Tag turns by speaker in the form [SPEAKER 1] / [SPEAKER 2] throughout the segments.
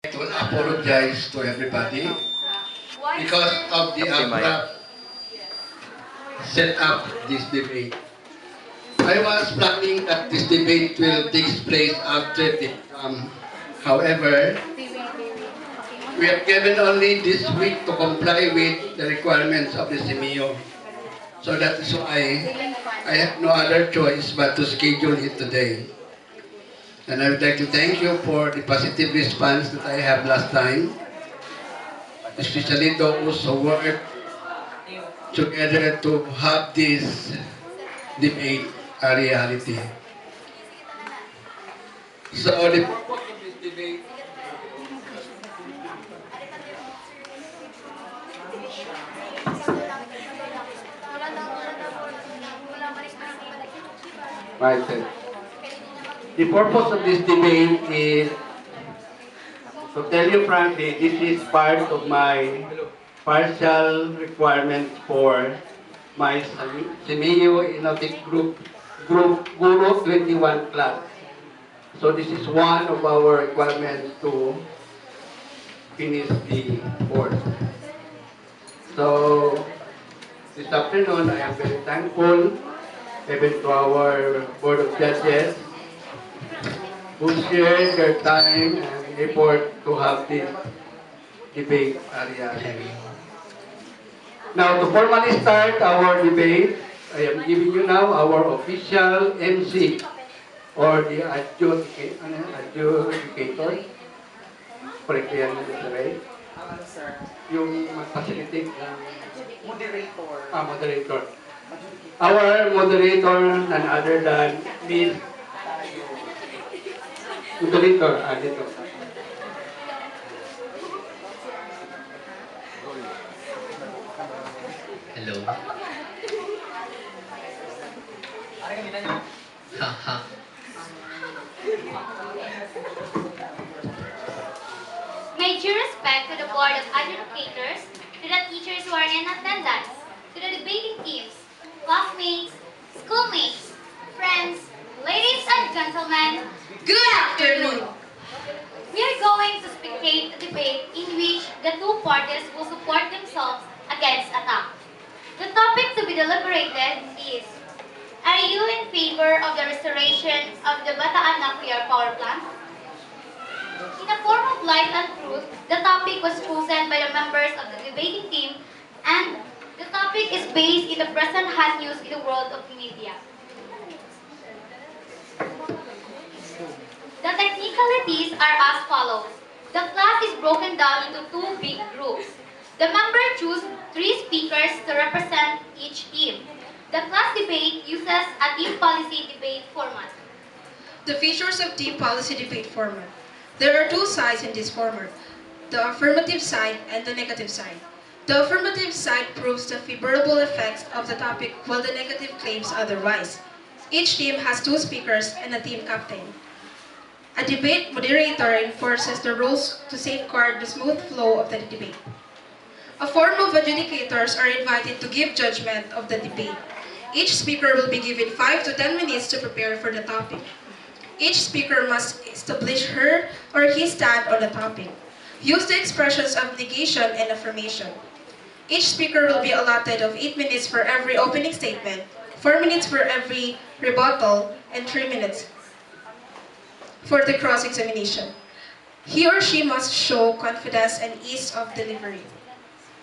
[SPEAKER 1] To apologize to everybody because of the abrupt set up this debate. I was planning that this debate will take place after the however, we are given only this week to comply with the requirements of the CMEO. So that is why I have no other choice but to schedule it today. And I would like to thank you for the positive response that I have last time, especially those who worked together to have this debate a reality. So the purpose of this debate right, sir. The purpose of this debate is to tell you frankly, this is part of my partial requirements for my CMEO Innovative Group Guru 21 class. So this is one of our requirements to finish the course. So this afternoon, I am very thankful even to our Board of Judges who shared their time and effort to have this debate area. Now, to formally start our debate, I am giving you now our official MC or the adjudicator. Correct yan, Mr. Ray?
[SPEAKER 2] Sir.
[SPEAKER 1] Yung mag-facilitate ng
[SPEAKER 2] Moderator.
[SPEAKER 1] moderator. Our moderator, none other than Ms. Moderator, dito.
[SPEAKER 3] Hello. Haha.
[SPEAKER 4] My due respect to the Board of Adjudicators, to the teachers who are in attendance, to the debating teams, classmates, schoolmates, friends, ladies and gentlemen, good afternoon! We are going to spectate a debate in which the two parties will support themselves against attack. The topic to be deliberated is, are you in favor of the restoration of the Bataan nuclear power plant? In a form of light and truth, the topic was chosen by the members of the debating team, and the topic is based in the present hot news in the world of media. The technicalities are as follows. The class is broken down into two big groups. The members choose 3 speakers to represent each team. The class debate uses a team policy debate format.
[SPEAKER 5] The features of team policy debate format. There are 2 sides in this format, the affirmative side and the negative side. The affirmative side proves the favorable effects of the topic while the negative claims otherwise. Each team has 2 speakers and a team captain. A debate moderator enforces the rules to safeguard the smooth flow of the debate. A form of adjudicators are invited to give judgment of the debate. Each speaker will be given 5 to 10 minutes to prepare for the topic. Each speaker must establish her or his stand on the topic. Use the expressions of negation and affirmation. Each speaker will be allotted of 8 minutes for every opening statement, 4 minutes for every rebuttal, and 3 minutes for the cross-examination. He or she must show confidence and ease of delivery.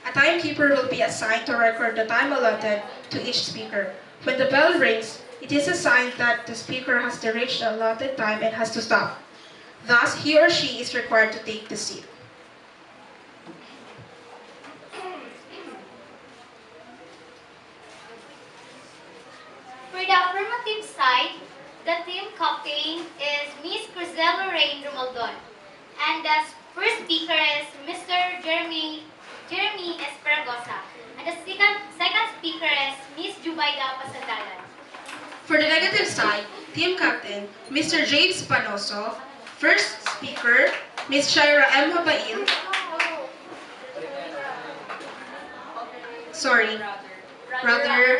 [SPEAKER 5] A timekeeper will be assigned to record the time allotted to each speaker. When the bell rings, it is a sign that the speaker has to reach the allotted time and has to stop. Thus, he or she is required to take the seat.
[SPEAKER 4] For the affirmative side, the team captain is Ms. Crisela Rain Romaldon, and the first speaker is Mr. Jeremy Esperagosa, and the second speaker is Ms. Jubaida Pasandalan.
[SPEAKER 5] For the negative side, team captain, Mr. James Panoso. First speaker, Ms. Shaira M. Habail. Brother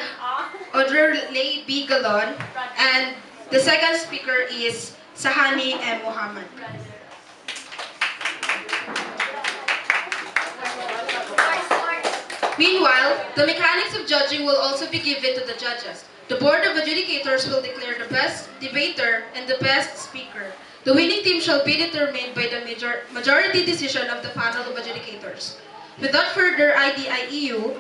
[SPEAKER 5] Audrey B. Galon. And the second speaker is Sahani M. Muhammad. Meanwhile, the mechanics of judging will also be given to the judges. The Board of Adjudicators will declare the best debater and the best speaker. The winning team shall be determined by the majority decision of the panel of adjudicators. Without further IDIEU,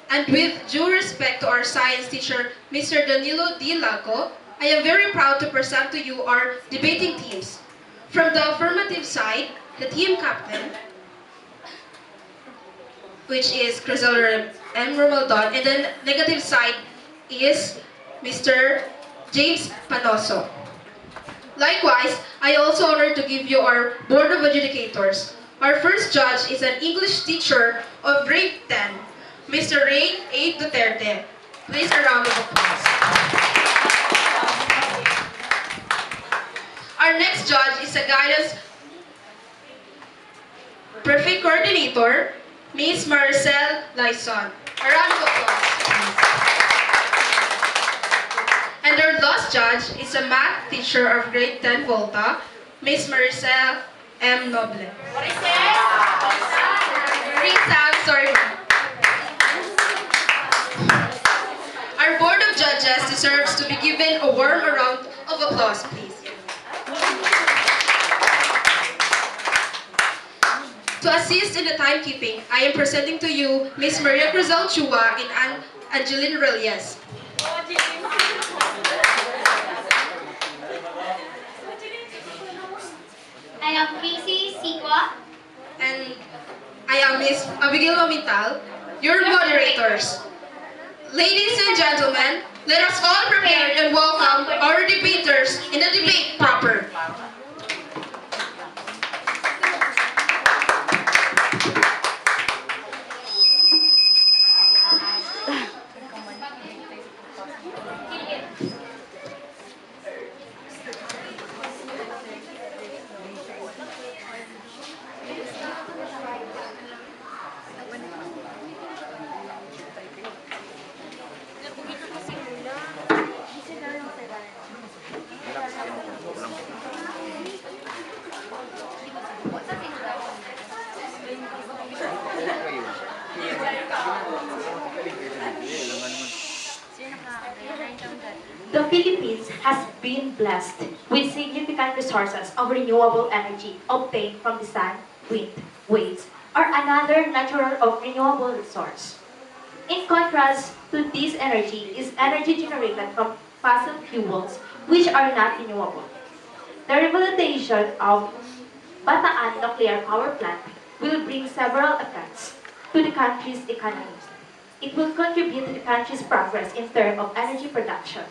[SPEAKER 5] and with due respect to our science teacher, Mr. Danilo Lago, I am very proud to present to you our debating teams. From the affirmative side, the team captain, which is Crizel M. Romaldon, and the negative side is Mr. James Panoso. Likewise, I also honored to give you our Board of Adjudicators. Our first judge is an English teacher of grade 10, Mr. Ray A. Duterte. Please a round of applause. Our next judge is a guidance perfect coordinator, Ms. Maricel Lyson. A round of applause, please. And our last judge is a math teacher of grade 10 Volta, Ms. Maricel M. Noble. Sorry. Our Board of Judges deserves to be given a warm round of applause, please. To assist in the timekeeping, I am presenting to you Ms. Maria Crizel Chua and Angeline Reyes.
[SPEAKER 4] I am Casey Sikwa.
[SPEAKER 5] And I am Ms. Abigail Mamintal, your moderators. Ladies and gentlemen, let us all prepare and welcome our debaters in the debate proper.
[SPEAKER 3] The Philippines has been blessed with significant resources of renewable energy obtained from the sun, wind, waves, or another natural or renewable resource. In contrast to this energy is energy generated from fossil fuels, which are not renewable. The rehabilitation of Bataan nuclear power plant will bring several effects to the country's economy. It will contribute to the country's progress in terms of energy production.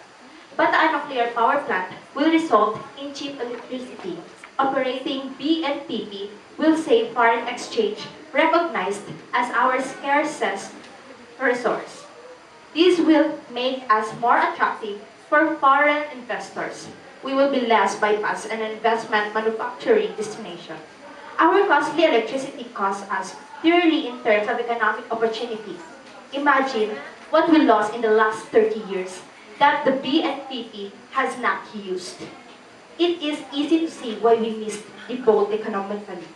[SPEAKER 3] Bataan nuclear power plant will result in cheap electricity. Operating BNPP will save foreign exchange, recognized as our scarcest resource. This will make us more attractive for foreign investors. We will be less bypass an investment manufacturing destination. Our costly electricity costs us dearly in terms of economic opportunity. Imagine what we lost in the last 30 years that the BNPP has not used. It is easy to see why we missed the boat economically.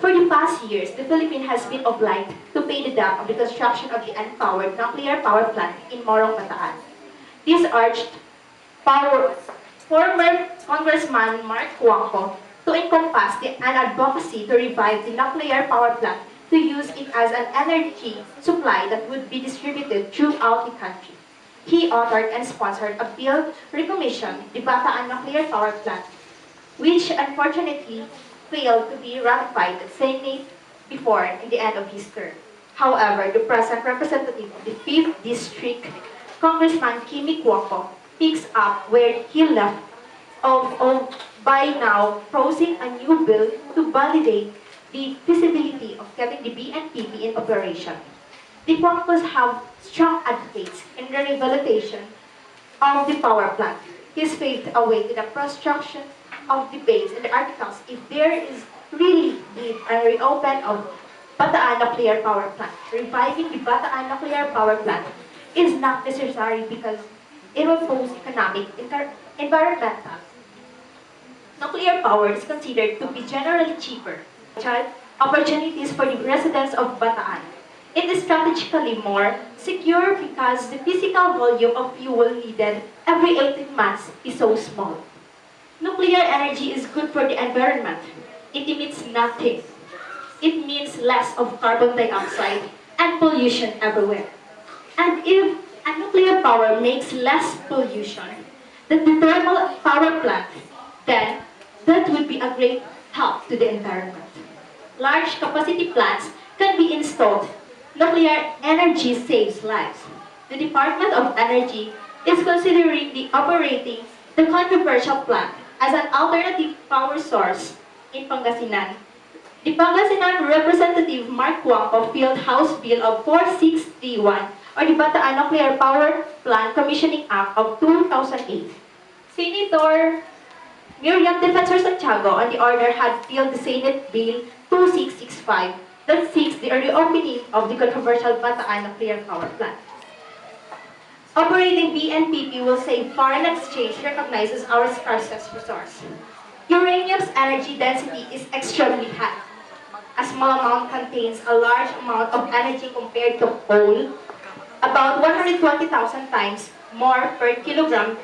[SPEAKER 3] For the past years, the Philippines has been obliged to pay the debt of the construction of the unpowered nuclear power plant in Morong, Bataan. This urged former Congressman Mark Cuoco to encompass an advocacy to revive the nuclear power plant to use it as an energy supply that would be distributed throughout the country. He authored and sponsored a bill recommissioning the Bataan nuclear power plant, which unfortunately failed to be ratified at Senate before the end of his term. However, the present representative of the 5th District, Congressman Kimi Cuoco, picks up where he left by now proposing a new bill to validate the feasibility of getting the BNPP in operation. The Cuocos have strong advocates in the rehabilitation of the power plant. He's paved a way to the construction of debates in the articles if there is really need a reopen of Bataan nuclear power plant. Reviving the Bataan nuclear power plant is not necessary because it will pose economic, environmental. Nuclear power is considered to be generally cheaper. Opportunities for the residents of Bataan. It is strategically more secure because the physical volume of fuel needed every 18 months is so small. Nuclear energy is good for the environment. It emits nothing. It means less of carbon dioxide and pollution everywhere. And if a nuclear power makes less pollution than the thermal power plant, then that would be a great help to the environment. Large capacity plants can be installed. Nuclear energy saves lives. The Department of Energy is considering operating the controversial plant as an alternative power source in Pangasinan. The Pangasinan Representative Mark Wangko filed House Bill of 4631 or the Bataan Nuclear Power Plant Commissioning Act of 2008. Senator Miriam Defensor Santiago on the order had filed the Senate Bill 2665 that seeks the reopening of the controversial Bataan Nuclear Power Plant. Operating BNPP will save foreign exchange recognizes our scarcest resource. Uranium's energy density is extremely high. A small amount contains a large amount of energy compared to coal, about 120,000 times more per kilogram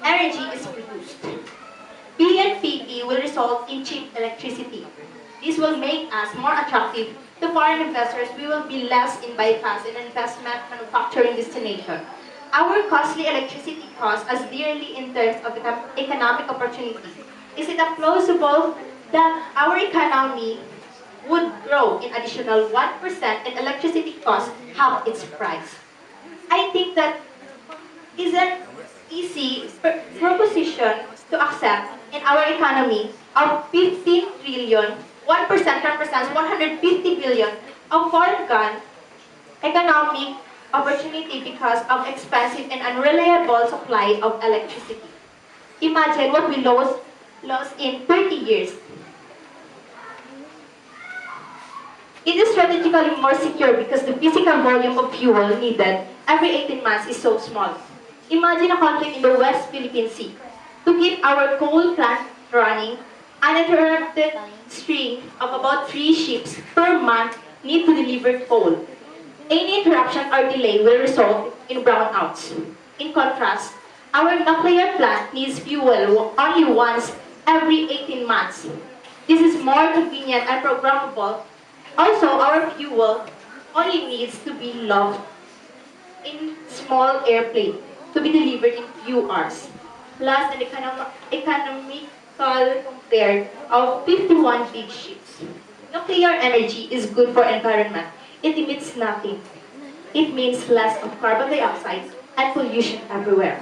[SPEAKER 3] energy is produced. BNPP will result in cheap electricity. This will make us more attractive to foreign investors. We will be less in bypass in investment manufacturing destination. Our costly electricity costs us dearly in terms of the economic opportunity. Is it plausible that our economy would grow in additional 1% and electricity costs half its price? I think that is an easy proposition to accept in our economy of 15 trillion, 1% represents 150 billion of foregone economic opportunity because of expensive and unreliable supply of electricity. Imagine what we lost in 30 years. It is strategically more secure because the physical volume of fuel needed every 18 months is so small. Imagine a conflict in the West Philippine Sea. To keep our coal plant running, uninterrupted stream of about 3 ships per month need to deliver coal. Any interruption or delay will result in brownouts. In contrast, our nuclear plant needs fuel only once every 18 months. This is more convenient and programmable. Also, our fuel only needs to be locked in small airplane to be delivered in few hours. Plus, an economical compared of 51 big ships. Nuclear energy is good for environment. It emits nothing. It means less of carbon dioxide and pollution everywhere.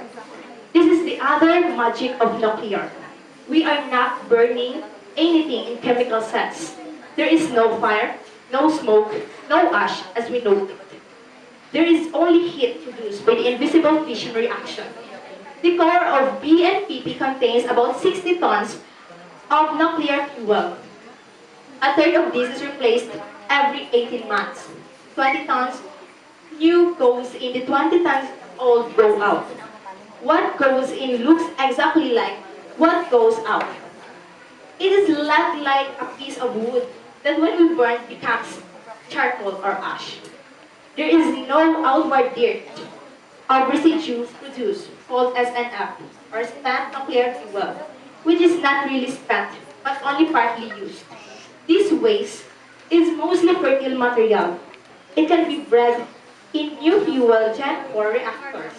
[SPEAKER 3] This is the other magic of nuclear. We are not burning anything in chemical sense. There is no fire, no smoke, no ash as we know it. There is only heat produced by the invisible fission reaction. The core of BNPP contains about 60 tons of nuclear fuel. A third of this is replaced every 18 months. 20 tons new goes in, the 20 tons old go out. What goes in looks exactly like what goes out. It is like a piece of wood that when we burn becomes charcoal or ash. There is no outward dirt or residues produced called SNF or spent nuclear fuel, which is not really spent but only partly used. This waste is mostly fertile material. It can be bred in new fuel Gen 4 reactors.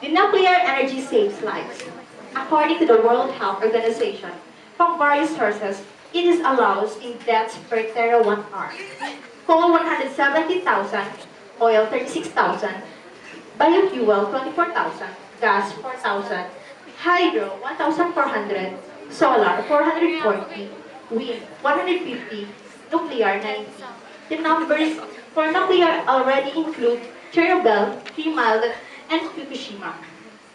[SPEAKER 3] The nuclear energy saves lives. According to the World Health Organization, from various sources, it is allows in deaths per terawatt-hour. Coal 170,000, oil 36,000, biofuel 24,000, gas 4,000, hydro 1,400, solar 440, wind 150, nuclear 90. The numbers for nuclear already include Chernobyl, 3 Mile, and Fukushima.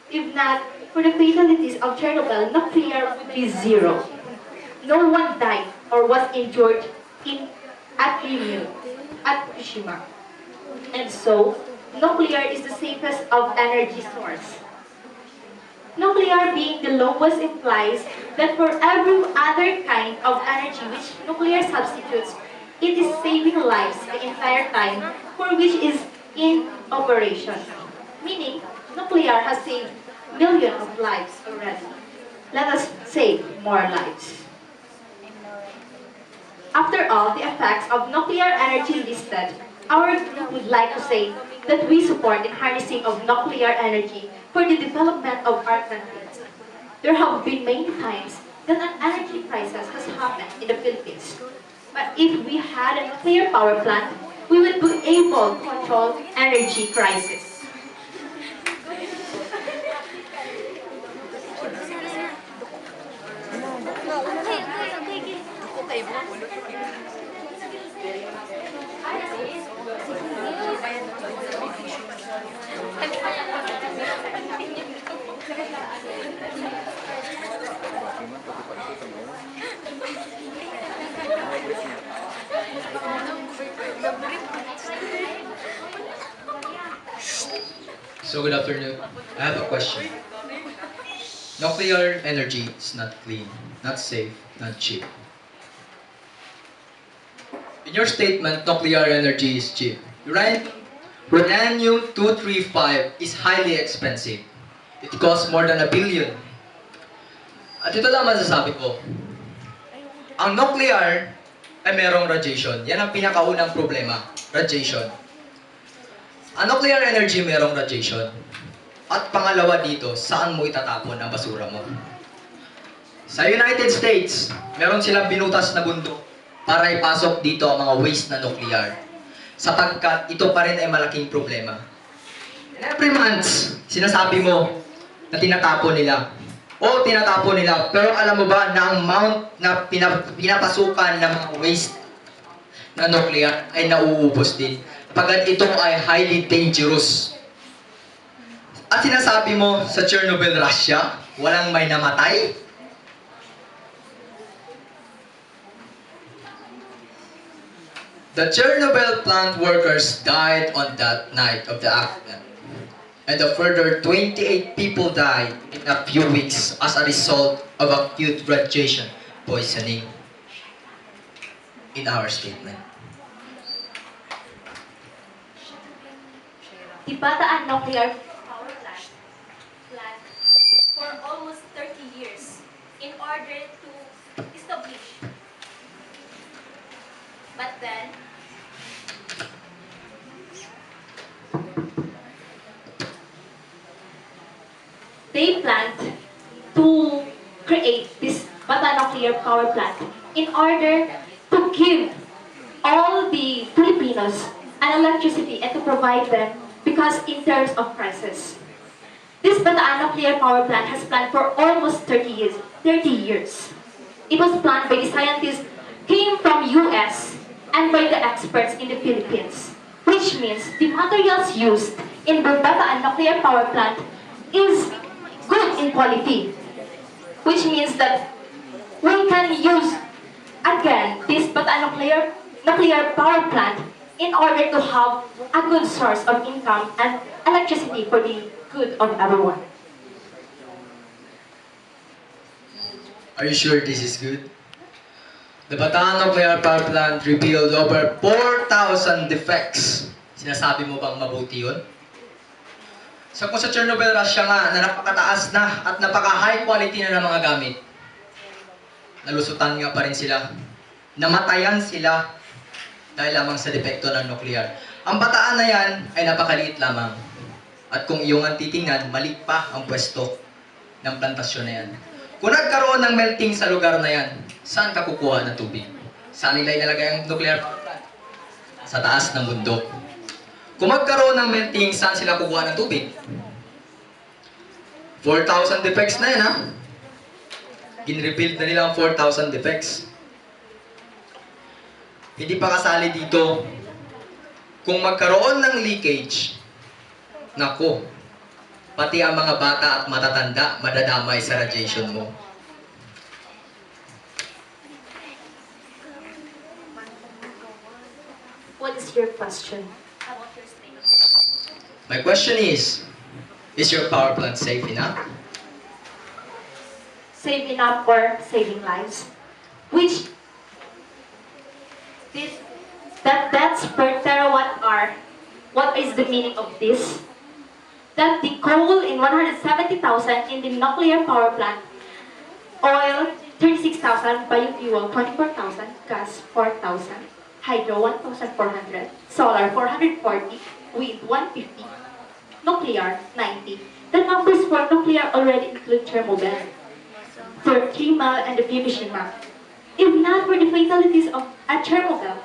[SPEAKER 3] If not for the fatalities of Chernobyl, nuclear would be zero. No one died or was injured at 3 Mile, at Fukushima. And so, nuclear is the safest of energy source. Nuclear being the lowest implies that for every other kind of energy which nuclear substitutes, It is saving lives the entire time for which is in operation. Meaning, nuclear has saved millions of lives already. Let us save more lives. After all the effects of nuclear energy listed, our group would like to say that we support the harnessing of nuclear energy for the development of our country. There have been many times that an energy crisis has happened in the Philippines. But if we had a nuclear power plant, we would be able to control energy crisis.
[SPEAKER 6] So good afternoon. I have a question. Nuclear energy is not clean, not safe, not cheap. In your statement, nuclear energy is cheap. Uranium-235 is highly expensive. It costs more than $1 billion. At ito lang masasabi ko. Ang nuclear ay merong radiation. Yan ang pinakaunang problema. Radiation. Ang nuclear energy merong radiation. At pangalawa dito, saan mo itatapon ang basura mo? Sa United States, meron silang binutas na bundok para ipasok dito ang mga waste na nuclear. Sapagkat ito pa rin ay malaking problema. And every month, sinasabi mo na tinatapon nila. O tinatapon nila, pero alam mo ba na ang amount na pinapasukan ng mga waste na nuclear ay nauubos din. Pagkat ito ay highly dangerous. At sinasabi mo sa Chernobyl, Russia, walang may namatay? The Chernobyl plant workers died on that night of the accident. And a further 28 people died in a few weeks as a result of acute radiation poisoning in our statement.
[SPEAKER 3] The Bataan Nuclear
[SPEAKER 7] Power plant for almost 30 years in order to establish. But then,
[SPEAKER 3] they planned to create this Bataan Nuclear Power Plant in order to give all the Filipinos an electricity and to provide them because in terms of prices. This Bataan Nuclear Power Plant has planned for almost 30 years. 30 years. It was planned by the scientists came from US and by the experts in the Philippines, which means the materials used in the Bataan Nuclear Power Plant is good in quality, which means that we can use again this Bataan Nuclear Power Plant in order to have a good source of income and electricity for the good of everyone.
[SPEAKER 6] Are you sure this is good? The Bataan Nuclear Power Plant revealed over 4,000 defects. Sinasabi mo bang mabuti yun? So kung sa Chernobyl, Russia nga, na napakataas na at napaka-high quality na ng mga gamit, nalusutan nga pa rin sila. Namatayan sila dahil lamang sa depekto ng nuclear. Ang Bataan na yan ay napakaliit lamang. At kung iyong ang titingnan, mali pa ang pwesto ng plantasyon na yan. Kung nagkaroon ng melting sa lugar na yan, saan ka kukuha ng tubig? Saan nila ilalagay ang nuclear power plant? Sa taas ng bundok. Kung magkaroon ng melting, saan sila kukuha ng tubig? 4,000 defects na yan, ha? Gin-rebuild na nila ang 4,000 defects. Hindi pa kasali dito. Kung magkaroon ng leakage, nako, pati ang mga bata at matatanda madadamay sa radiation mo.
[SPEAKER 3] What is your question?
[SPEAKER 7] about your statement.
[SPEAKER 6] My question is your power plant safe enough?
[SPEAKER 3] Save enough for saving lives? Which this That's per terawatt hour. What is the meaning of this? That the coal in 170,000 in the nuclear power plant, oil 36,000, biofuel 24,000, gas 4,000, hydro 1,400, solar 440, wind 150, nuclear 90. The numbers for nuclear already include Chernobyl, for 3 Mile and the Fukushima. If not for the fatalities of at Chernobyl,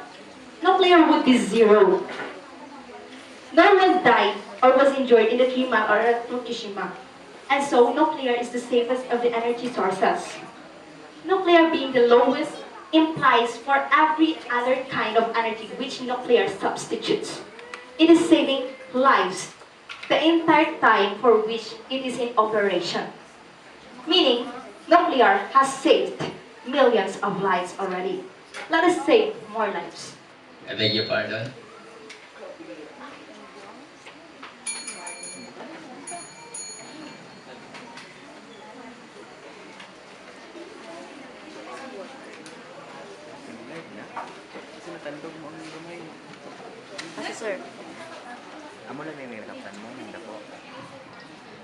[SPEAKER 3] nuclear would be zero. No one died or was injured in the 3 Mile or at Fukushima. And so nuclear is the safest of the energy sources. Nuclear being the lowest implies for every other kind of energy which nuclear substitutes. It is saving lives the entire time for which it is in operation. Meaning, nuclear has saved millions of lives already. Let us save more lives.
[SPEAKER 6] I beg your pardon.
[SPEAKER 7] Sir.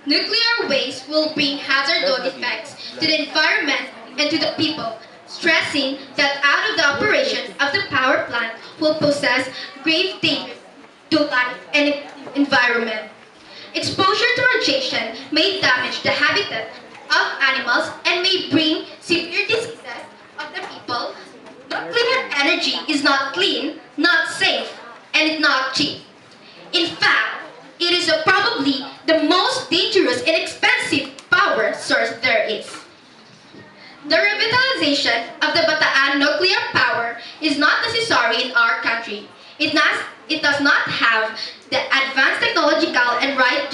[SPEAKER 5] Nuclear waste will bring hazardous effects to the environment and to the people, stressing that out of the operation of the power plant will possess grave danger to life and environment. Exposure to radiation may damage the habitat of animals and may bring severe diseases of the people. Nuclear energy is not clean, not safe, and it's not cheap. In fact, it is probably the most dangerous and expensive power source there is. The revitalization of the Bataan nuclear power is not necessary in our country. It does not have the advanced technological and right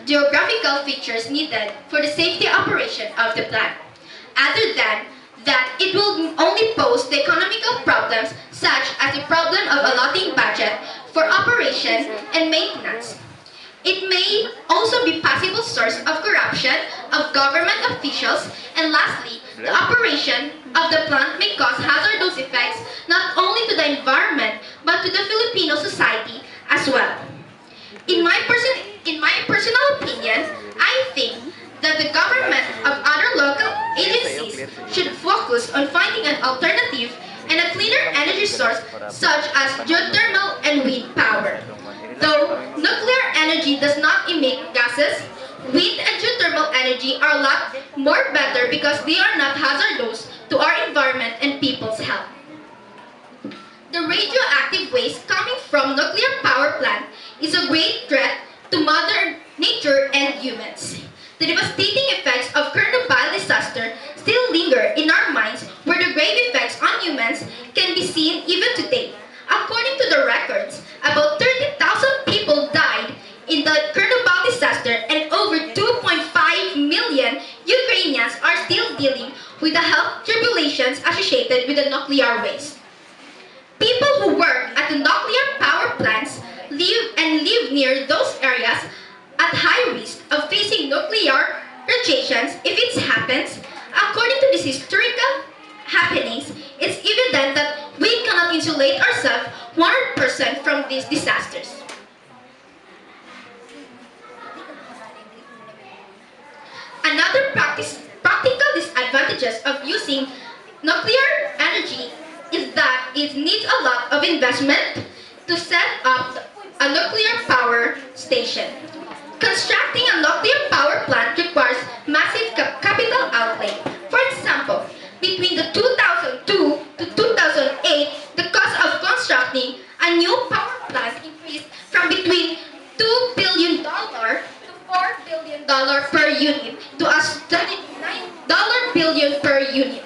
[SPEAKER 5] geographical features needed for the safety operation of the plant. Other than that, it will only pose the economical problems such as the problem of allotting budget for operation and maintenance. It may also be possible source of corruption of government officials, and lastly, the operation of the plant may cause hazardous effects not only to the environment but to the Filipino society as well. In my personal opinion, I think that the government of other local agencies should focus on finding an alternative and a cleaner energy source such as geothermal and wind power. Though nuclear energy does not emit gases, wind and geothermal energy are a lot more better because they are not hazardous to our environment and people's health. The radioactive waste coming from nuclear power plant is a great threat to Mother Nature and humans. The devastating effects of Chernobyl disaster still linger in our minds, where the grave effects on humans can be seen even today. According to the records, about 30,000 people died in the Chernobyl disaster, and over 2.5 million Ukrainians are still dealing with the health tribulations associated with the nuclear waste. People who work at the nuclear power plants live near those areas at high risk of facing nuclear radiations if it happens. According to these historical happenings, it's evident that we cannot insulate ourselves 100% from these disasters. Another practical disadvantages of using nuclear energy is that it needs a lot of investment to set up a nuclear power station. Constructing a nuclear power plant requires massive capital outlay. For example, between the 2002 to 2008, the cost of constructing a new power plant increased from between $2 billion to $4 billion per unit to a $39 billion per unit.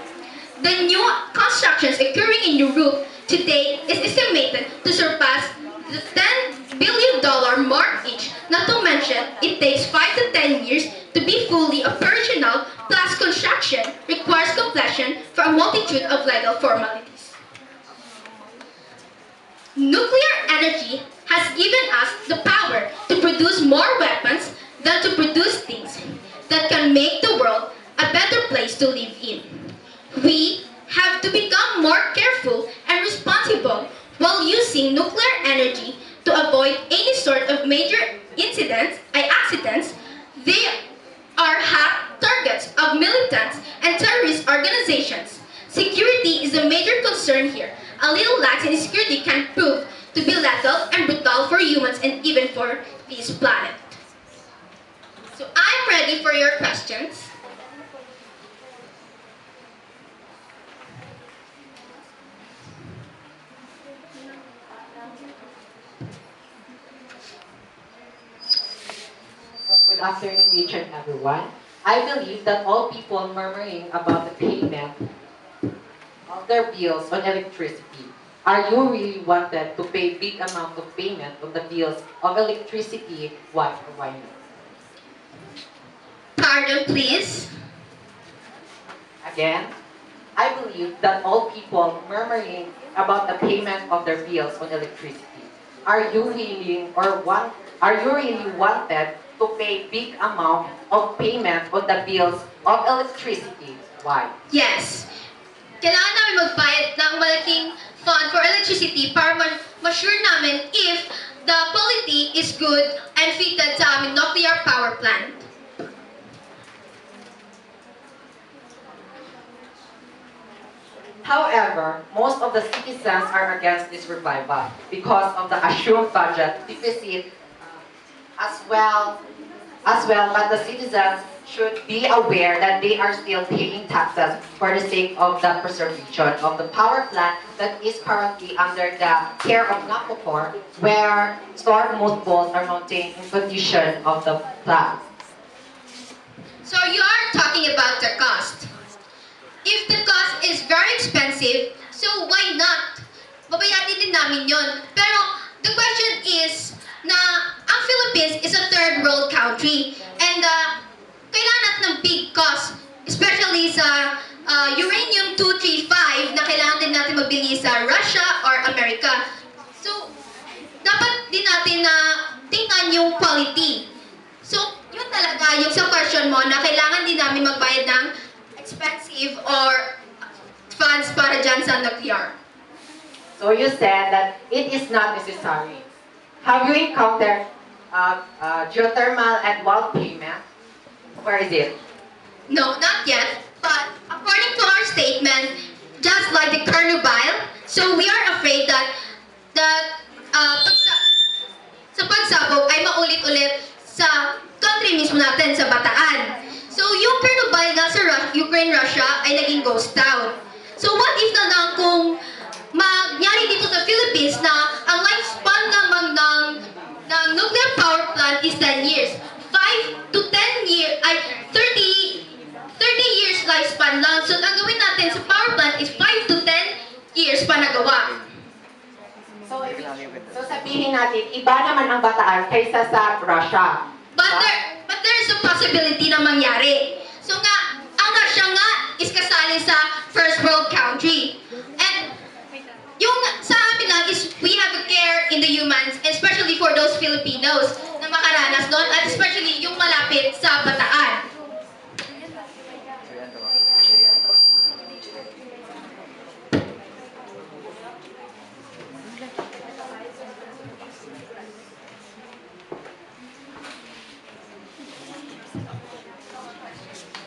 [SPEAKER 5] The new constructions occurring in Europe today is estimated to surpass the $10 billion mark each. Not to mention, it takes 5 to 10 years to be fully operational, plus construction requires completion for a multitude of legal formalities. Nuclear energy has given us the power to produce more weapons than to produce things that can make the world a better place to live in. We have to become more careful and responsible while using using nuclear energy to avoid any sort of major accidents, they are hot targets of militants and terrorist organizations. Security is a major concern here. A little lax in security can prove to be lethal and brutal for humans and even for this planet. So I'm ready for your questions.
[SPEAKER 8] Good afternoon, each and everyone. I believe that all people murmuring about the payment of their bills on electricity, are you really wanted to pay big amount of payment on the bills of electricity? Why or why not?
[SPEAKER 5] Pardon, please.
[SPEAKER 8] Again, I believe that all people murmuring about the payment of their bills on electricity, are you really wanted to pay big amount of payment on the bills of electricity? Why?
[SPEAKER 5] Yes. Kailangan namin magbayad ng malaking fund for electricity para ma-sure namin if the quality is good and fitted sa aming nuclear power plant.
[SPEAKER 8] However, most of the citizens are against this revival because of the assumed budget deficit as well, but the citizens should be aware that they are still paying taxes for the sake of the preservation of the power plant that is currently under the care of NAPOCOR, where stored mothballs are maintained in condition of the plant.
[SPEAKER 5] So you are talking about the cost. If the cost is very expensive, so why not? Babayatin din namin yon. Pero the question is na ang Philippines is a third world country and kailangan natin ng big cost, especially sa uranium-235 na kailangan din natin mabili sa Russia or America. So, dapat din natin na tingnan yung quality. So, yun talaga yung sa question mo na kailangan din namin magbayad ng expensive or funds para dyan sa nuclear.
[SPEAKER 8] So you said that it is not necessary. Have you encountered geothermal and wall payment? Where is it?
[SPEAKER 5] No, not yet. But according to our statement, just like the Chernobyl, so we are afraid that sa pagsabog ay maulit-ulit sa country mismo natin, sa Bataan. So yung Chernobyl nga sa Ukraine, Russia ay naging ghost town. So what if na lang kung magyari dito sa Philippines na ang lifespan naman ng nuclear power plant is 10 years. 5 to 10 years, ay 30 years lifespan lang. So ang gawin natin sa power plant is 5 to 10 years pa nagawa.
[SPEAKER 8] So sabihin natin, iba naman ang Bataan kaysa sa Russia.
[SPEAKER 5] But there is a possibility na mangyari. So nga, ang Russia nga is kasali sa first world country. And yung sa amin lang is we have a care in the humans, especially for those Filipinos na makaranas doon, at especially yung malapit sa Bataan.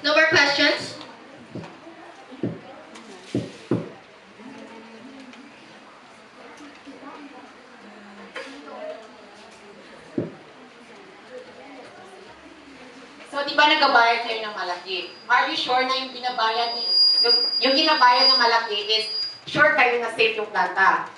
[SPEAKER 5] No more questions?
[SPEAKER 8] So, di ba nagabayad kayo ng malaki? Are you sure na yung binabayad yung ginabayad ng malaki is sure kayo na safe yung planta?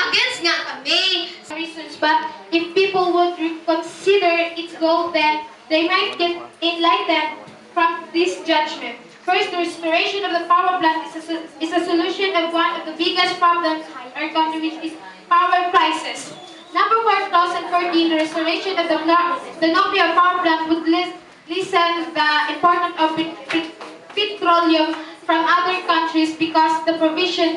[SPEAKER 5] Against nga kami.
[SPEAKER 3] Reasons, but if people would reconsider its goal, then they might get enlightened from this judgment. First, the restoration of the power plant is a solution of one of the biggest problems in our country, which is power prices. Number 4014, the restoration of the nuclear power plant would lessen the importance of petroleum from other countries because the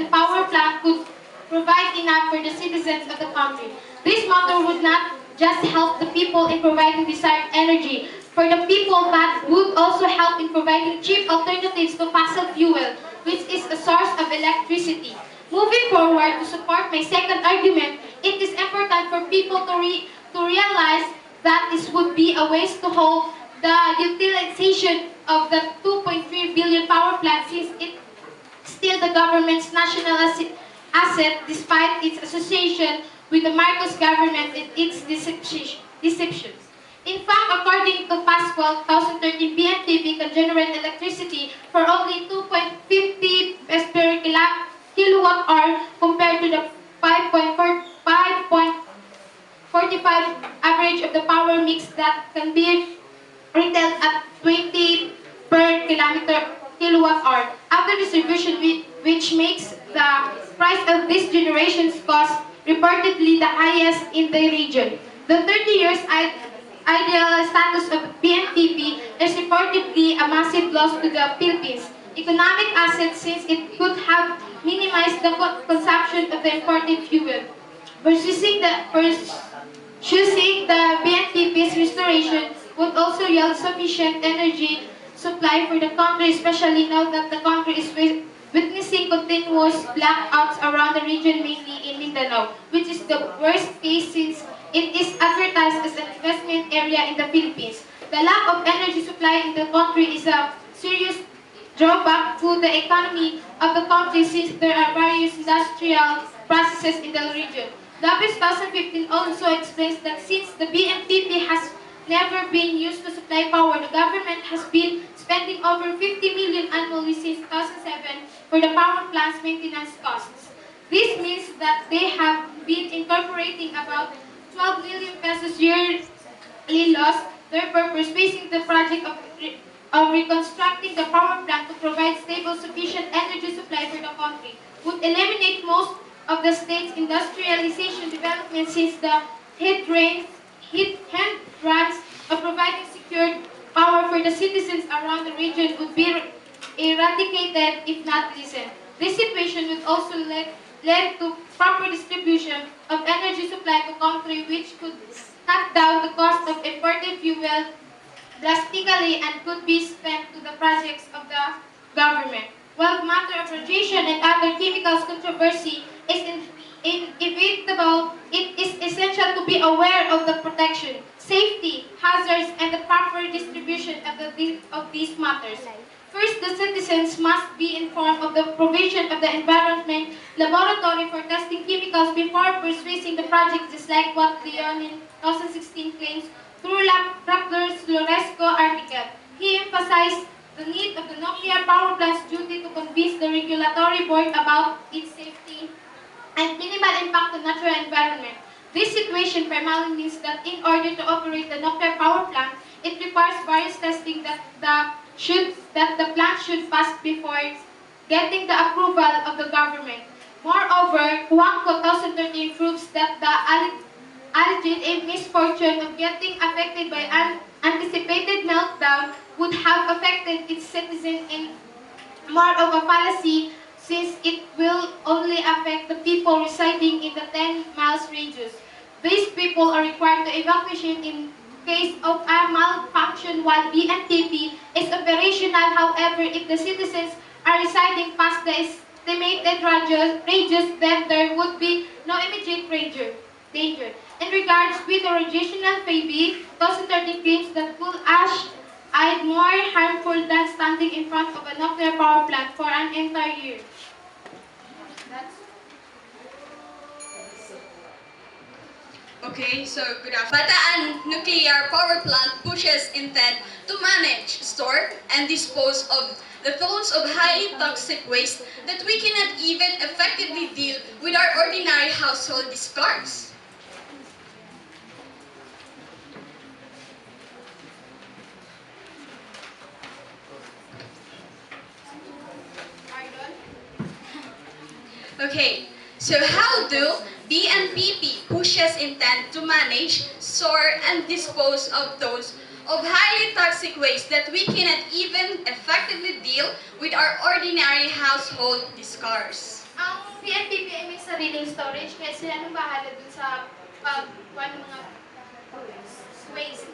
[SPEAKER 3] power plant could provide enough for the citizens of the country. This matter would not just help the people in providing desired energy for the people, but would also help in providing cheap alternatives to fossil fuel, which is a
[SPEAKER 5] source of electricity. Moving forward, to support my second argument, it is important for people to realize that this would be a waste to hold the utilization of the 2.3 billion power plant since it still the government's national asset despite its association with the Marcos government and its deceptions. In fact, according to Pascual, 2013 BNTP can generate electricity for only 2.50 per kilowatt hour compared to the 5.45 average of the power mix that can be retailed at 20 per kilowatt hour. After distribution, which makes the price of this generation's cost reportedly the highest in the region. The 30 years ideal status of BNTP is reportedly a massive loss to the Philippines' economic assets since it could have minimized the consumption of the imported fuel. Pursuing the BNTP's restoration would also yield sufficient energy supply for the country, especially now that the country is witnessing continuous blackouts around the region, mainly in Mindanao, which is the worst case since it is advertised as an investment area in the Philippines. The lack of energy supply in the country is a serious drawback to the economy of the country since there are various industrial processes in the region. Lapis 2015 also explains that since the BNPP has never been used to supply power, the government has been spending over 50 million annually since 2007 for the power plant's maintenance costs. This means that they have been incorporating about 12 million pesos yearly loss, therefore persuading the project of reconstructing the power plant to provide stable, sufficient energy supply for the country would eliminate most of the state's industrialization development since the hindrance of providing secured power for the citizens around the region would be eradicated if not lessened. This situation would also lead to proper distribution of energy supply to country which could cut down the cost of imported fuel drastically and could be spent to the projects of the government. While the matter of radiation and other chemicals controversy is inevitable, it is essential to be aware of the protection, safety, hazards, and the proper distribution of these matters. First, the citizens must be informed of the provision of the environment laboratory for testing chemicals before pursuing the project, just like what Leon in 2016 claims through Rappler's Loresco article. He emphasized the need of the nuclear power plant's duty to convince the regulatory board about its safety and minimal impact on natural environment. This situation primarily means that in order to operate the nuclear power plant, it requires various testing that the plant should pass before getting the approval of the government. Moreover, Huangco 2013 proves that the alleged misfortune of getting affected by an anticipated meltdown would have affected its citizens in more of a fallacy since it will only affect the people residing in the 10 miles radius. These people are required to evacuation in case of a malfunction while BNTP is operational. However, if the citizens are residing past the estimated radius, then there would be no immediate danger. In regards with the original FAB, 2013 claims that coal ash is more harmful than standing in front of a nuclear power plant for an entire year.
[SPEAKER 9] Okay, so good afternoon. Bataan Nuclear Power Plant pushes intent to manage, store, and dispose of the tons of highly toxic waste that we cannot even effectively deal with our ordinary household discards. Okay, so how do BNPP pushes intent to manage, store, and dispose of those of highly toxic waste that we cannot even effectively deal with our ordinary household discards?
[SPEAKER 5] Ang BNPP ay may sariling storage kaya sila nang bahala dun sa pagkuhan ng mga waste.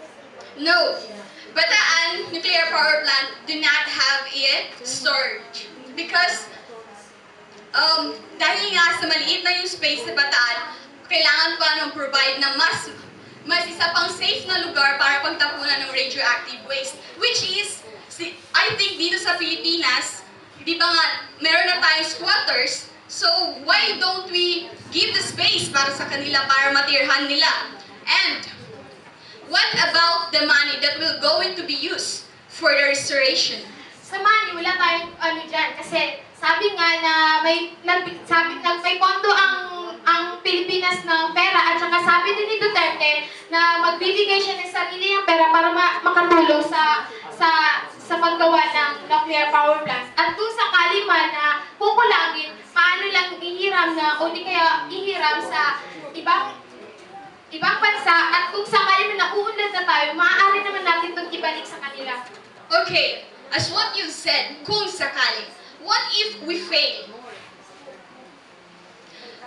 [SPEAKER 9] No, Bataan Nuclear Power Plant do not have it storage because dahil nga sa maliit na yung space sa Bataan, kailangan pa nang provide ng mas isa pang safe na lugar para pagtapunan ng radioactive waste. Which is, I think dito sa Pilipinas, di ba nga, meron na tayong squatters, so why don't we give the space para sa kanila, para matirhan nila? And what about the money that will going to be used for the restoration?
[SPEAKER 3] Sa money, wala tayong ano dyan. Kasi sabi nga na may pondo ang Pilipinas ng pera at saka sabi din ni Duterte na magbibigay siya ng sarili ng pera para makatulong sa paggawa ng nuclear power plants. At kung sakali man na kukulangin, paano lang ihiram na o di kaya ihiram sa ibang bansa at kung sakali man nauunlad na tayo, maaari naman natin itong ibalik sa kanila.
[SPEAKER 9] Okay, as what you said, kung sakali, what if we fail?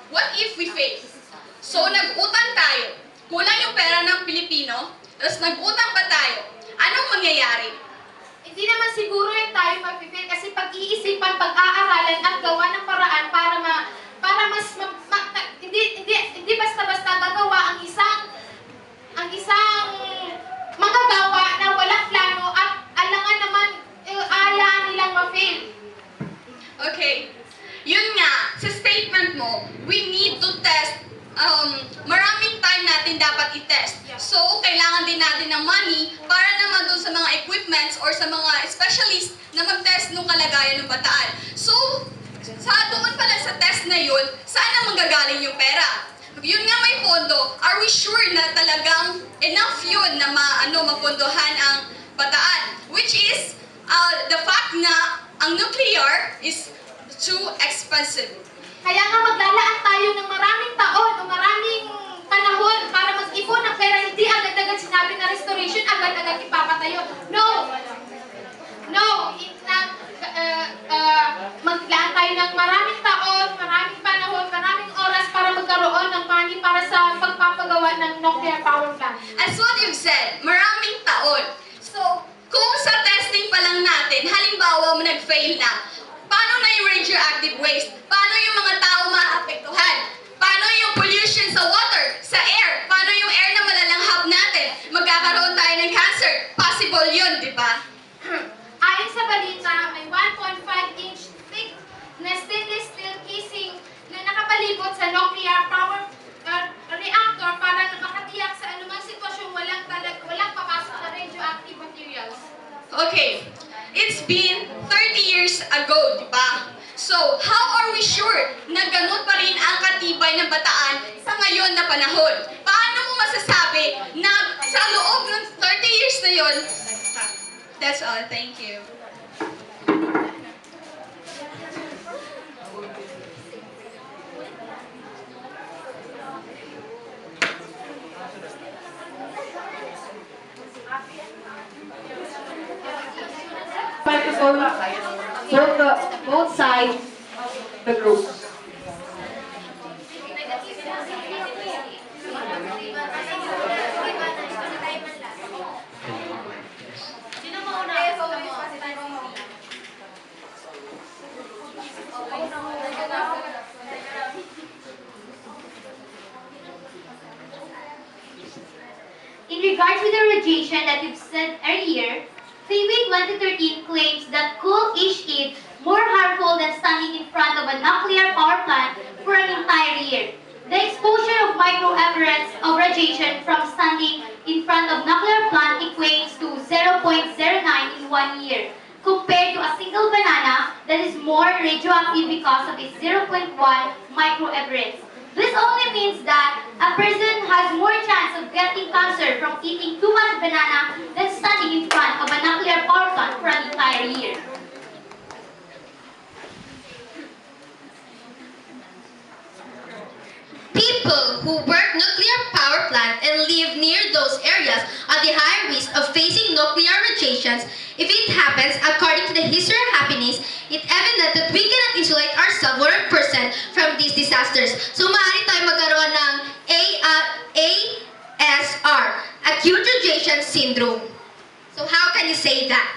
[SPEAKER 9] What if we fail? So, nag-utang tayo. Kulang yung pera ng Pilipino, tapos nag-utang pa tayo. Anong mangyayari?
[SPEAKER 3] Hindi naman siguro yung tayo mag-fail kasi pag-iisipan, pag-aaralan at gawa ng paraan para hindi basta-basta gagawa ang isang magagawa na walang plano at alangan naman ayaan nilang ma-fail.
[SPEAKER 9] Okay. Yun nga, sa statement mo, we need to test, maraming time natin dapat i-test. So, kailangan din natin ng money para naman doon sa mga equipments or sa mga specialist na mag-test ng kalagayan ng Bataan. So, doon pala sa test na yun, saan manggagaling yung pera? Yun nga may pondo, are we sure na talagang enough yun na mapondohan ang Bataan? Which is, the fact na ang nuclear is too expensive.
[SPEAKER 3] Kaya nga maglalaan tayo ng maraming taon o maraming panahon para mag-ipon ng pera, hindi agad-agad sinabi na restoration, agad-agad ipapatayo. No! Maglaan tayo ng maraming taon, maraming panahon, maraming oras para magkaroon ng money para sa pagpapagawa ng nuclear power plant.
[SPEAKER 9] As what you've said, maraming taon. So, kung sa testing pa lang natin, halimbawa nag-fail na, paano na yung radioactive waste? Paano yung mga tao maapektuhan? Paano yung pollution sa water, sa air? Paano yung air na malalanghap natin? Magkakaroon tayo ng cancer. Possible yun, di ba?
[SPEAKER 3] Ayon sa balita, may 1.5-inch thick na stainless steel casing na nakapalibot sa nuclear power reactor para makatiyak sa anumang sitwasyong walang papasok na radioactive materials.
[SPEAKER 9] Okay, it's been 30 years ago, di ba? So, how are we sure na ganun pa rin ang katibay ng Bataan sa ngayon na panahon? Paano mo masasabi na sa loob ng 30 years na yun? That's all. Thank you.
[SPEAKER 3] Both sides of the group.
[SPEAKER 4] In regards with the radiation that you've said earlier, Feiwei 2013 claims that cool-ish is more harmful than standing in front of a nuclear power plant for an entire year. The exposure of microamperes of radiation from standing in front of nuclear plant equates to 0.09 in 1 year, compared to a single banana that is more radioactive because of its 0.1 microamperes. This only means that a person has more chance of getting cancer from eating too much banana than standing in front of a nuclear power plant for an entire year.
[SPEAKER 10] People who work nuclear power plant and live near those areas are the high risk of facing nuclear radiations. If it happens, according to the history of happiness, it's evident that we cannot insulate ourselves 100% from these disasters. So maaari tayo magkaroon ng ASR, Acute Radiation Syndrome. So how can you say that?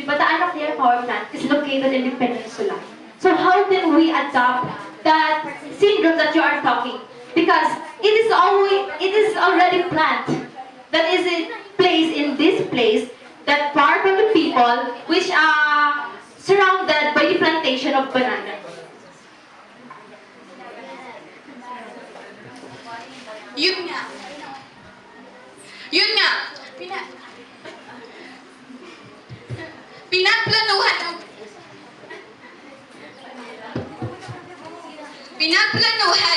[SPEAKER 3] the Bataan Nuclear Power Plant is located in the peninsula. So how can we adopt that syndrome that you are talking? Because it is already planned that is in place in this place that far from the people which are surrounded by the plantation of banana.
[SPEAKER 9] Yun nga. Yun nga. Pinagplanuhan ng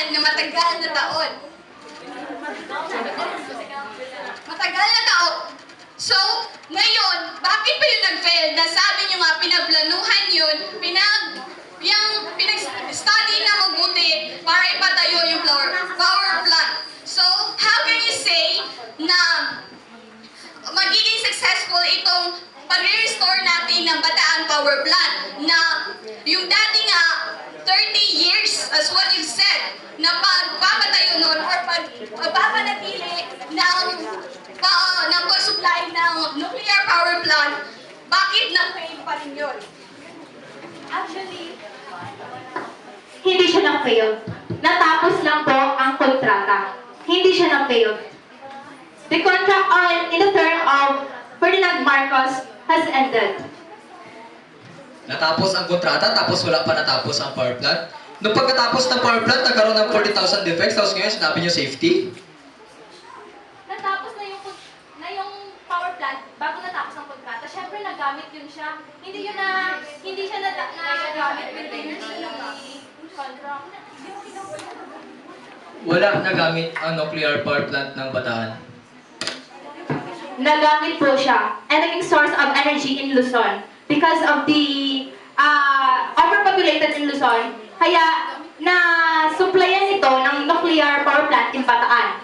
[SPEAKER 9] na matagal na taon. Matagal na taon. So, ngayon, bakit pa yun nag-fail? Nasabi nyo nga, pinagplanuhan yun, pinag-study na mabuti para ipatayo yung power plant. So, how can you say na magiging successful itong pag-restore natin ng Bataan Power Plant na yung dati nga 30 years, as what you said, na pagpapatayo nun or pagpapanatili ng pag-supply ng nuclear power plant, bakit na-fail pa rin yun?
[SPEAKER 3] Actually, hindi siya na-fail. Natapos lang po ang kontrata. Hindi siya na-fail. The contract in the term of Ferdinand Marcos has ended.
[SPEAKER 6] Natapos ang kontrata, tapos wala pa natapos ang power plant. Nung pagkatapos ng power plant, nagkaroon ng 40,000 defects, tapos ngayon sinabi niyo safety?
[SPEAKER 7] Natapos na yung power plant bago natapos ang kontrata. Syempre nagamit yun siya. Hindi siya nagamit with the contract.
[SPEAKER 6] Wala nagamit ang nuclear power plant ng Bataan.
[SPEAKER 3] Nagamit po siya and naging source of energy in Luzon because of the overpopulated in Luzon. Kaya na-supplyan ito ng nuclear power plant in Bataan.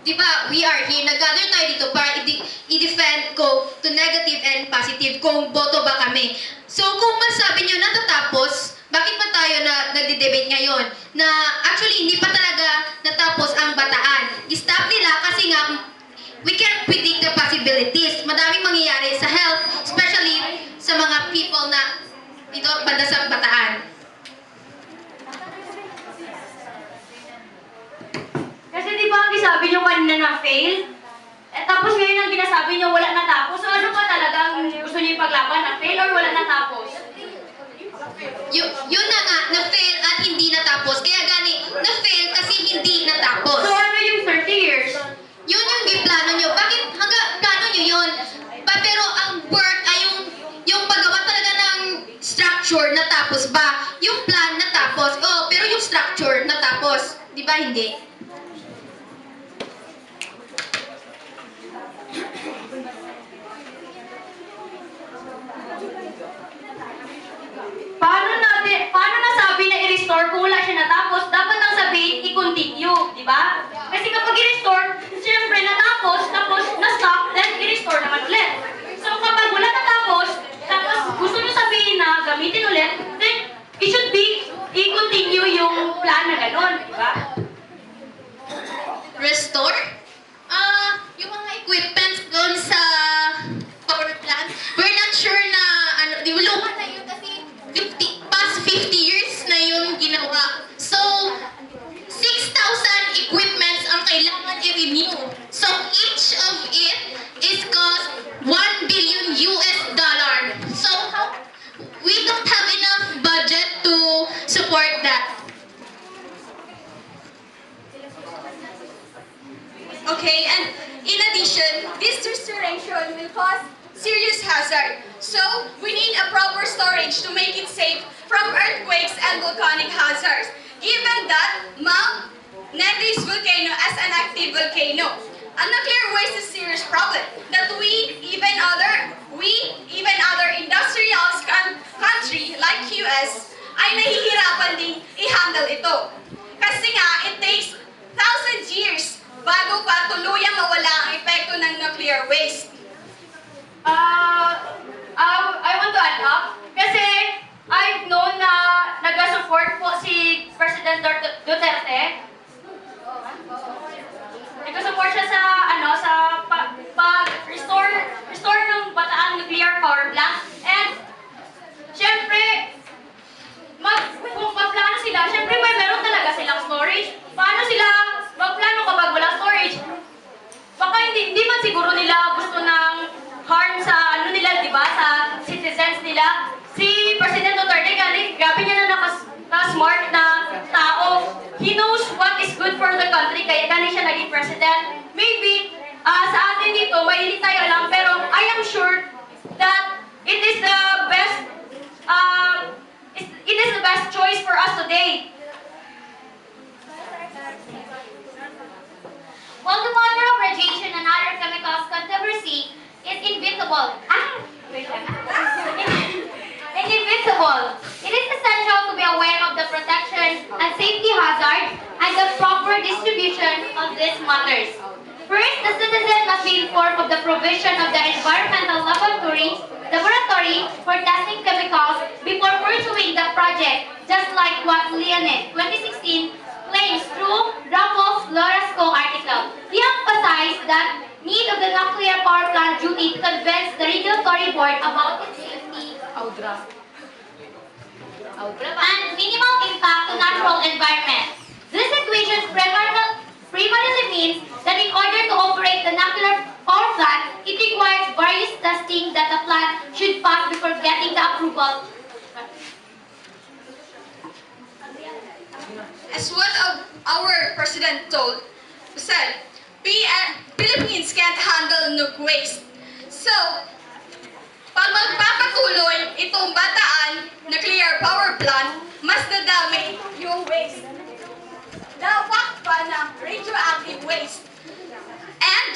[SPEAKER 10] Diba, we are here, nag-gather tayo dito para i-defend ko to negative and positive kung boto ba kami. So kung masabi nyo natatapos, bakit pa tayo nagde-debate ngayon? Na actually hindi pa talaga natapos ang Bataan. I-stop nila kasi nga we can't predict the possibilities. Madaming mangyayari sa health, especially sa mga people na dito banda sa Bataan.
[SPEAKER 3] Kasi di ba ang sabi nyo kanina na fail? Tapos ngayon ang ginasabi nyo wala natapos. So ano pa talagang gusto nyo ipaglaban? Na fail or wala natapos?
[SPEAKER 10] Yun na nga, na-fail at hindi natapos. Kaya gani, na-fail kasi hindi natapos.
[SPEAKER 3] So ano yung 30 years?
[SPEAKER 10] Yun yung plano nyo. Bakit hanggang plano nyo yun? Pero ang work ay yung paggawa talaga ng structure natapos ba? Yung plan natapos. Oh, pero yung structure natapos. Di ba hindi?
[SPEAKER 3] Paano nasabi na i-restore kung wala siya natapos? Dapat ang sabihin, i-continue, di ba? Kasi kapag i-restore, siyempre natapos, tapos na-stop, then i-restore naman ulit. So kapag wala natapos, tapos gusto nyo sabihin na gamitin ulit, then it should be i-continue yung plan na gano'n, di ba?
[SPEAKER 10] Restore? Yung mga equipments doon sa power plant, we're not sure na luma na yun kasi past 50 years na yun ginawa. So, 6,000 equipments ang kailangan i-renew. So, each of it is cost $1 billion US. So, we don't have enough budget to support that.
[SPEAKER 9] Okay, and in addition, this restoration will cause serious hazard. So, we need a proper storage to make it safe from earthquakes and volcanic hazards. Given that Mount Negris volcano as an active volcano, a nuclear waste is a serious problem that we, even other industrial country like US, ay nahihirapan din i-handle ito. Kasi nga, it takes thousands years bago pa tuluyang mawala ang epekto ng nuclear waste.
[SPEAKER 3] I want to add up kasi I've known na nag-support po si President Duterte. Nag-support siya sa pag-restore smart na tao. He knows what is good for the country, kaya ganun siya naging president. Maybe, sa atin dito, mainit tayo lang, pero I am sure that it is the best, it is the best choice for us today.
[SPEAKER 4] While the matter of radiation and other chemicals controversy is inevitable, it is essential to be aware of the protection and safety hazards and the proper distribution of these matters. First, the citizen must be informed of the provision of the environmental laboratory for testing chemicals before pursuing the project, just like what Leonid 2016 claims through Ruffles Lorasco article. He emphasized that need of the nuclear power plant duty to convince the regulatory board about its safety and minimal impact to natural environment. This equation primarily means that in order to operate the nuclear power plant, it requires various testing that the plant should pass before getting the approval.
[SPEAKER 9] As what our president said, Philippines can't handle nuke waste. So, pag magpapatuloy itong Bataan nuclear power plant, mas dadami yung waste. Dapat pa ng radioactive waste. And,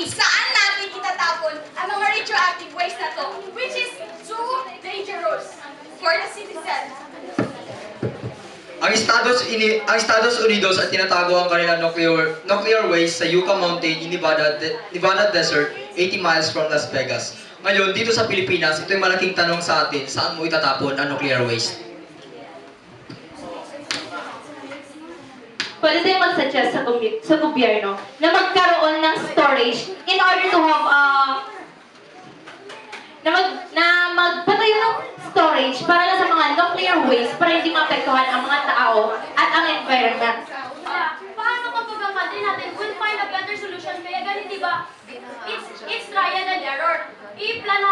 [SPEAKER 9] saan natin itatapon ang mga radioactive waste na to, which is too dangerous for the citizens.
[SPEAKER 6] Ang Estados Unidos ay tinatago ang kanilang nuclear waste sa Yucca Mountain in Nevada Desert, 80 miles from Las Vegas. Ngayon, dito sa Pilipinas, ito yung malaking tanong sa atin, saan mo itatapon ang nuclear waste?
[SPEAKER 3] Pwede tayo mag-suggest sa gobyerno na magkaroon ng storage in order to have magpatayo ng storage para lang sa mga nuclear waste para hindi maapektuhan ang mga tao at ang environment.
[SPEAKER 7] Paano kapag ang country natin will find a better solution? Kaya ganun, di ba? It's trial and error. I-plan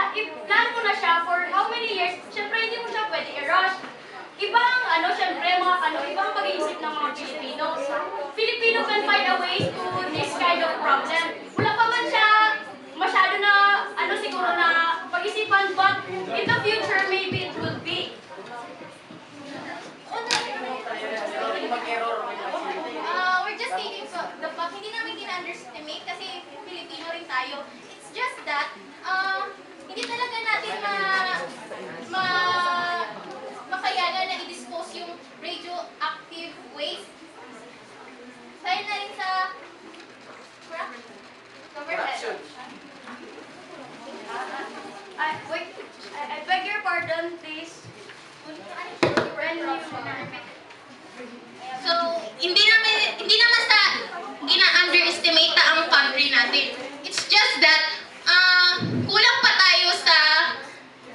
[SPEAKER 7] mo na siya for how many years? Siyempre, hindi mo siya pwede i-rush. Ibang, ibang pag-iisip ng mga Pilipino. Filipino can find a way to this kind of problem. Wala pa man siya masyado na, siguro na pag-isipan, but in the future, maybe it will be.
[SPEAKER 4] We're just taking the fact, hindi namin gina-underestimate kasi Filipino rin tayo. It's just that, hindi talaga natin makayanan na i-dispose yung radioactive waste. Tayo na rin sa government.
[SPEAKER 7] I beg your pardon, please.
[SPEAKER 10] So, hindi naman sa gina-underestimate na ang country natin. It's just that, kulang pa tayo sa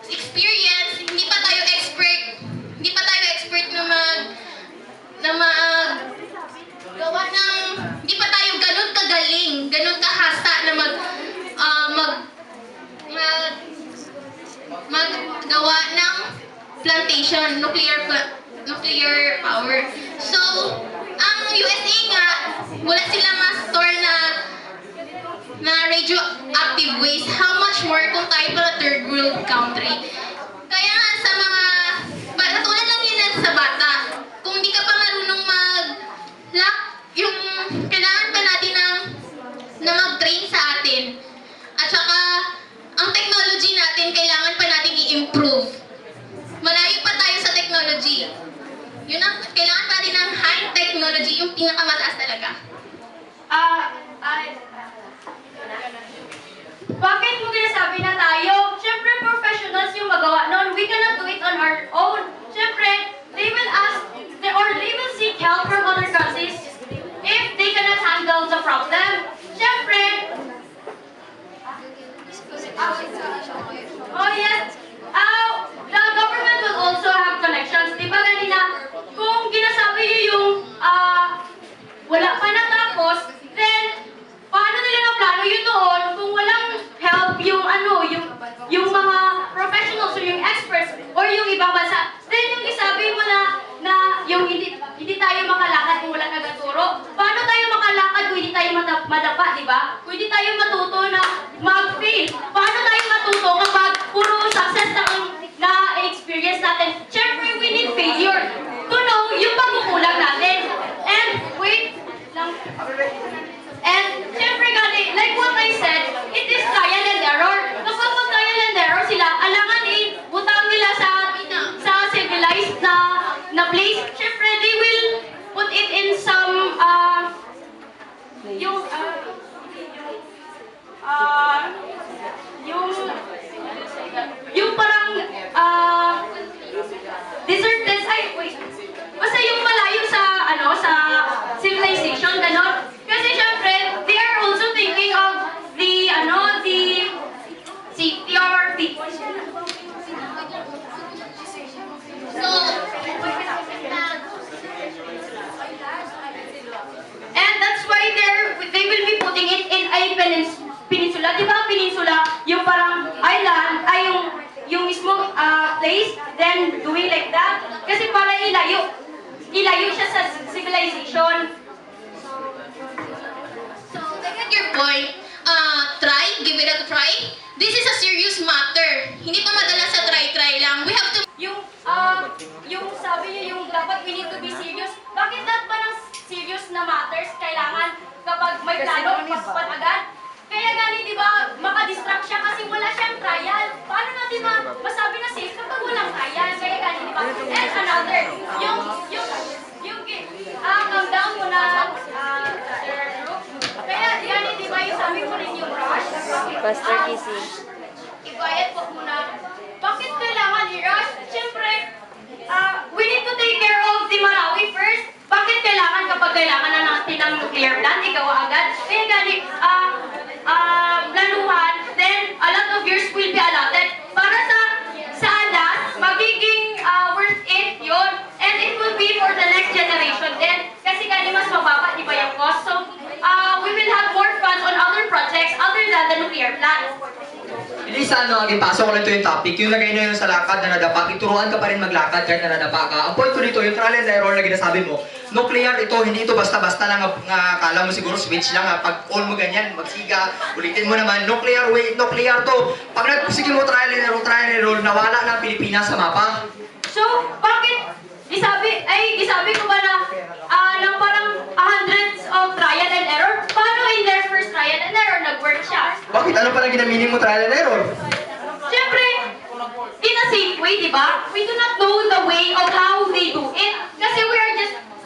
[SPEAKER 10] experience, hindi pa tayo expert gawa ng, hindi pa tayo ganun kagaling, ganun kahasa na maggawa ng plantation, nuclear power. So, ang USA nga, wala sila ma-store na radioactive waste. How much more kung tayo para third world country? Kaya nga sa mga, katulad lang yun sa bata, kung di ka pa marunong yung kailangan pa natin na mag-train sa atin. At saka, ang technology natin, kailangan pa natin i-improve. Malayo pa tayo sa technology. Kailangan pa natin ng high technology, yung pinakamataas talaga.
[SPEAKER 7] Bakit mo ginasabi na tayo? Siyempre, professionals yung magawa nun. We cannot do it on our own. Siyempre, they will seek help from other countries if they cannot handle the problem. Siyempre, oh yes, the government will also have connections. Di ba ganina, kung ginasabi nyo yung wala pa natapos, then paano nila na plano yun noon kung walang help yung mga professionals or yung experts or yung ibang bansa. Then yung isa, makalakad kung wala nagaturo? Paano tayo makalakad kung hindi tayo madapa, di ba? Kung hindi tayo matuto na mag-fail? Paano tayo matuto kapag puro success na experience natin? Siyempre, we need failure to know yung pagkukulang natin. And wait lang. And siyempre, like what I said, it is trial and error. Kapag mag-trial and error sila, alangan butang nila sa civilized na place. Siyempre, they will put it in some yung parang deserted, wait. Basta yung malayo sa civilization, ganon. Kasi syempre, they are also thinking of the safety of our people. And that's why they will be putting it in a peninsula. Di ba peninsula, yung parang island, ay yung mismo place, then doing like that. Kasi para ilayo siya sa civilization.
[SPEAKER 10] So, I get your point. Try, give it a try. This is a serious matter. Hindi pa madala sa try-try lang. We have to...
[SPEAKER 7] Yung sabi niyo, yung dapat we need to be serious. Bakit lahat pa ng serious na matters kailangan kapag may plano, ipagpat agad? Kaya gani, di ba, makadistract siya kasi wala siyang trial. Paano natin masabi na safe kapag walang trial? Kaya gani, di ba? And another, calm down muna, kaya gani, di ba, yung sabi ko rin yung rush.
[SPEAKER 11] Pastor Kissy.
[SPEAKER 7] Ibayad po muna. Bakit kailangan i-rush? Siyempre, we need to take care of the Marawi first. Bakit kailangan kapag kailangan na natin ng nuclear plant, ikaw agad? Kaya gani, planuhan, then a lot of years will be allotted. Para sa alas, magiging worth it yun. And it will be for the next generation then. Kasi gani mas mababa, di ba yung cost? So, we will have more funds on other projects other than the nuclear plant.
[SPEAKER 6] Hindi sana pasok ko lang ito yung topic. Yung lagay na yun sa lakad na nadapa, ituruan ka pa rin maglakad kahit na nadapa ka. Ang point ko dito, yung trial and error na ginasabi mo, nuclear ito, hindi ito basta-basta lang akala mo siguro switch lang. Pag on mo ganyan, magsiga, ulitin mo naman, nuclear, wait, nuclear to. Pag nagsigil mo trial and error, nawala na ang Pilipinas sa mapa.
[SPEAKER 7] So, bakit? Gisabi ko ba na parang hundreds of trial and error? Paano in their first trial and error nag-work siya?
[SPEAKER 6] Bakit? Ano pa lang ginaminin mo trial and error?
[SPEAKER 7] Siyempre, in a safe way, di ba? We do not know the way of how they do it. Kasi we are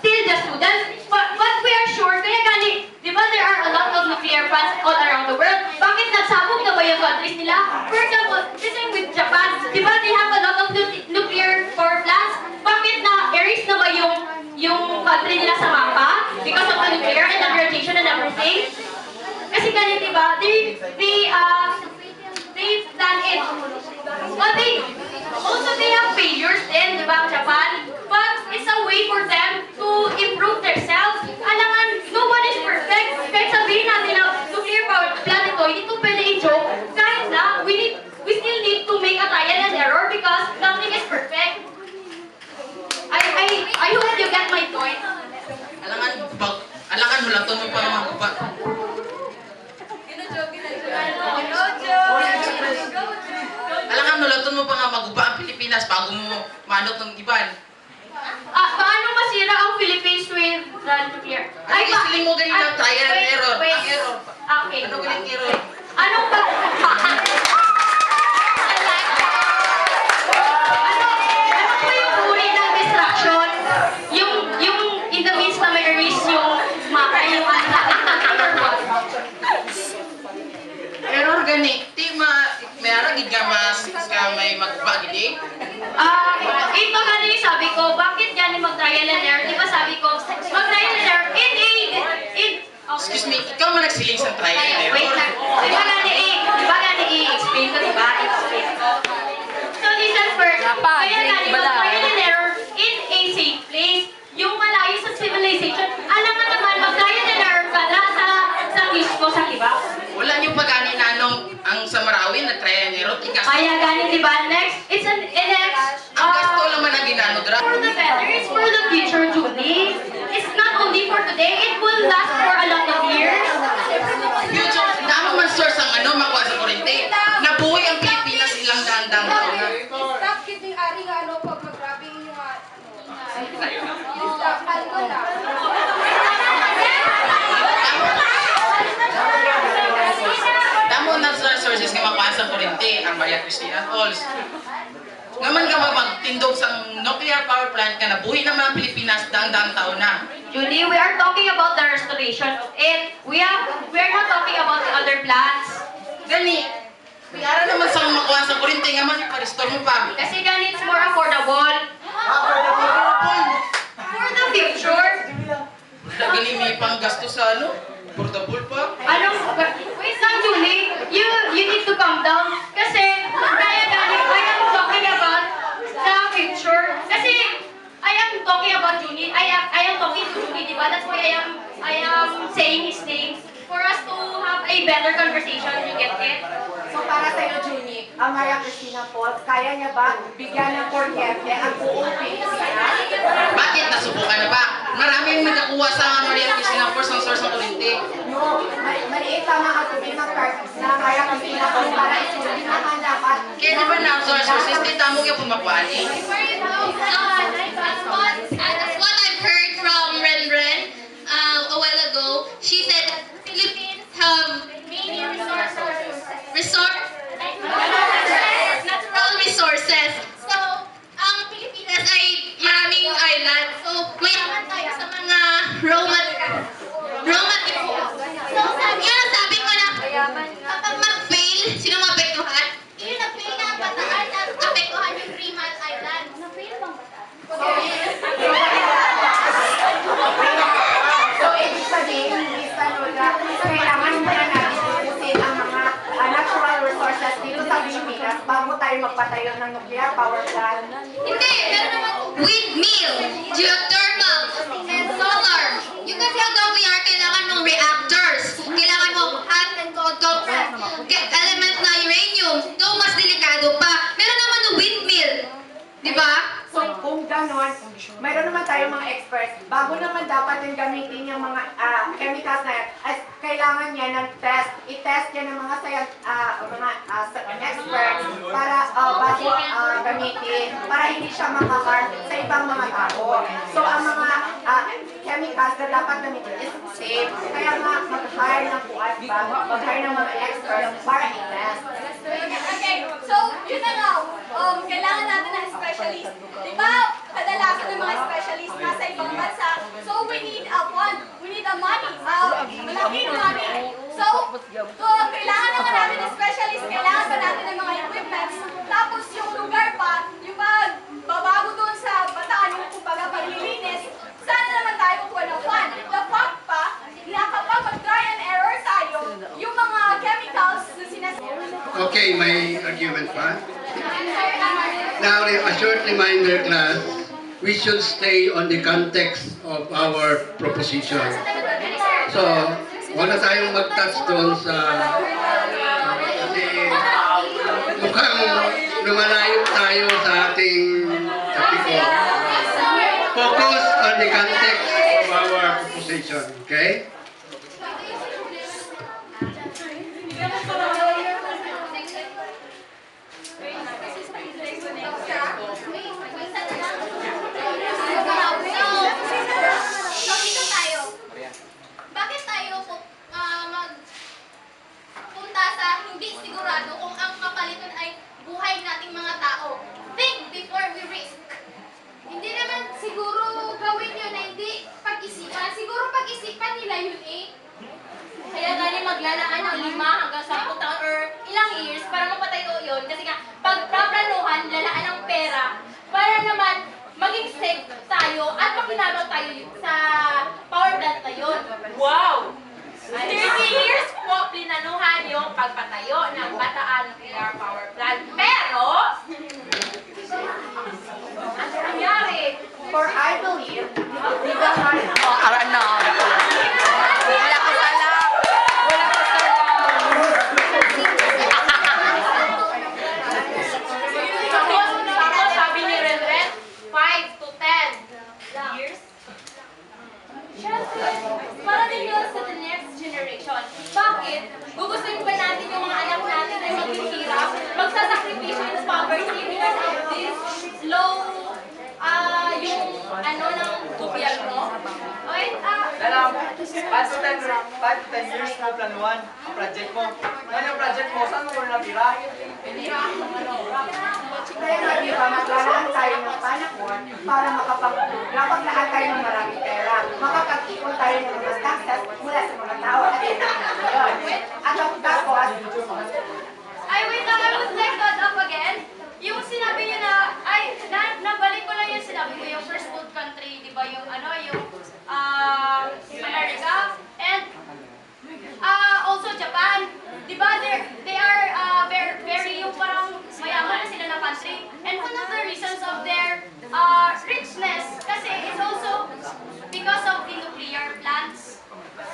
[SPEAKER 7] still just students. But we are sure, kaya gani, di ba there are a lot of nuclear plants all around the world? Bakit nagsabog na ba yung countries nila? For example, the same with Japan. Di ba they have a lot of nuclear power plants? Bakit na-erase na ba yung country nila sa mapa? Because of the nuclear and the radiation and everything? Kasi gani, di ba? They plan it. But they have failures din, di ba, Japan? But it's a way for them to improve themselves. Alangan, no one is perfect. Kahit sabihin natin na nuclear power plant ito, hindi ito pwede i-joke. Kahit na, we still need to make a trial and error because nothing is perfect. I hope you get my point.
[SPEAKER 2] Alangan hulaton mo pa mga kupa. Alangan hulaton mo pa nga maguba ang Pilipinas bago mo manot ng iban.
[SPEAKER 7] Paano masira ang Philippines with the nuclear?
[SPEAKER 2] Ay, feeling mo ganyan ang trial and error.
[SPEAKER 7] Wait.
[SPEAKER 2] Ang error.
[SPEAKER 7] Okay.
[SPEAKER 2] Ano ganyan error?
[SPEAKER 7] Anong ba? Ano ba yung uri ng distraction? Yung in the midst na may erase yung mapa, yung
[SPEAKER 2] Error gani. Di may aragid ka may maguba gini.
[SPEAKER 7] Ito gani sabi ko, bakit gani mag-trial and error? Di ba sabi ko, mag-trial and error
[SPEAKER 2] Excuse me, ikaw man nagsiling sa trial and error.
[SPEAKER 7] Wait lang. Di ba gani i-explain ko, di ba? I-explain ko. So listen first. Kaya gani mag-trial and error in a safe place. Yung malayo sa civilization. Alam nga naman, mag-trial and error ka na sa mismo, sa iba.
[SPEAKER 2] Wala niyo pa gani na ang sa Marawi nag-trial and error.
[SPEAKER 7] Kaya gani, di ba? Next, it's
[SPEAKER 2] ang gasto lang man ang ginano dra.
[SPEAKER 7] for the better, it's for the future, Julie. It's
[SPEAKER 2] Damo na sa resources nga makuha sa kuryente ang Maria Cristina Falls. Ngaman ka ba magtindog sa nuclear power plant ka na buhi naman ang Pilipinas daang taon na?
[SPEAKER 3] Julie, we are talking about the restoration of it. We are not talking about the other plants.
[SPEAKER 2] Gani, may ara naman sa makuha sa kuryente nga man ipa-restore mo pa.
[SPEAKER 3] Kasi ganun, it's more affordable. For the future.
[SPEAKER 2] Gani may panggasto sa ano? Portable pa?
[SPEAKER 3] Wait lang, Julie. You need to calm down. Kasi, kaya ganun, I am talking about the future. Kasi, I am talking about Julie. I am talking to Julie, diba? That's why I am saying his name. For us to have a better conversation, you get it?
[SPEAKER 11] So para sa'yo, Junie, ang Maria Cristina Falls, kaya niya ba bigyan ng kuryente ang buong Pilipinas?
[SPEAKER 2] Bakit nasubukan na ba? Maraming nagkakuha sa Maria Cristina Falls ang source ng kuryente.
[SPEAKER 11] No, maliit lang ang atubig ng na Maria Cristina Falls para isulin naman dapat.
[SPEAKER 2] Kaya di ba na ang sources, di tamo yung pumakuha ni?
[SPEAKER 10] That's what I've heard from Ren a while ago. She said Philippines have many natural resources. So, ang Pilipinas ay maraming island. So, mayaman tayo sa mga raw materials. So, sabi ko na, kapag mag-fail, sino maapektuhan? Yung nag-fail na ang bataan at apektuhan yung Freeman Island. Na-fail bang bataan?
[SPEAKER 11] So, ibig sabihin, Mr. Lola, kailangan muna natin ubusin ang mga natural resources dito sa Pilipinas bago tayo magpatayo ng nuclear power plant.
[SPEAKER 10] Hindi! Meron naman windmill, geothermal, and solar. Yung kasi ang nuclear, kailangan mong reactors. Kailangan mo hot and cold element na uranium. Though mas delikado pa. Meron naman ng windmill. Di ba?
[SPEAKER 11] So, kung ganon, mayroon naman tayong mga experts. Bago naman dapat yung gamitin yung mga chemicals na yan, ay kailangan niya ng test. I-test yan ng mga experts para bago gamitin, para hindi siya makaharm sa ibang mga tao. So, ang mga chemicals na dapat gamitin is safe. Kaya nga, mag-hire ng kuat ba? Mag-hire ng mga experts para i-test.
[SPEAKER 7] Okay, so yun na nga, kailangan natin ng specialist. Di ba, kadalasan ng mga specialist nasa ibang bansa. So we need a fund, we need a money, malaking money. So, kailangan naman natin ng specialist, kailangan pa natin ng mga equipments. Tapos yung lugar pa, yung babago doon sa bataan, yung kumbaga paglilinis, sana naman tayo kukuha ng fund. The fact pa, na kapag mag-try and error tayo, yung mga chemicals na sinasabi.
[SPEAKER 1] Okay, may argument pa. Now, a short reminder, class, we should stay on the context of our proposition. So, wag na tayong mag-touch doon sa kasi mukhang lumalayo tayo sa ating topiko. Focus on the context of our proposition, okay?
[SPEAKER 10] Bakit tayo magpunta sa hindi sigurado kung ang kapalitan ay buhay nating mga tao? Think before we risk. Hindi naman siguro gawin yun na hindi pag-isipan. Siguro pag-isipan nila yun eh.
[SPEAKER 7] Kaya gani maglalaan ng 5 hanggang 10 taon or ilang years para mapatayo yun. Kasi nga, pag paplanuhan, lalaan ng pera para naman maging safe tayo at makinabang tayo sa power plant na yun. Wow! 30 years po plinanuhan yung pagpatayo ng Bataan Nuclear Power Plant. Pero, ano nangyari?
[SPEAKER 11] For I believe, di ba
[SPEAKER 7] Sabi ni Ren, 5 to 10 years. Siyempre, para din yun sa the next generation. Bakit? Gugustuhin ba natin yung mga anak natin ay maghihirap, magsasakripisyo in poverty because of this low, yung ano ng gobyerno?
[SPEAKER 6] 5 to 10 years mo planuhan ang project mo. Ngayon yung project mo, saan mo muna natira?
[SPEAKER 11] Kaya nga, di ba, maglalaan tayo ng panahon para makapaglaan tayo ng maraming pera. Makapag-ipon tayo ng mga taxes mula sa mga tao. At tapos,
[SPEAKER 7] Wait lang, I would like to add up again. Yung sinabi niyo na, nabalik ko lang yung sinabi ko, yung first world country, di ba, yung America, and also Japan, di ba, they are very, yung parang mayaman na sila na country, and one of the reasons of their richness, kasi it's also because of the nuclear plants.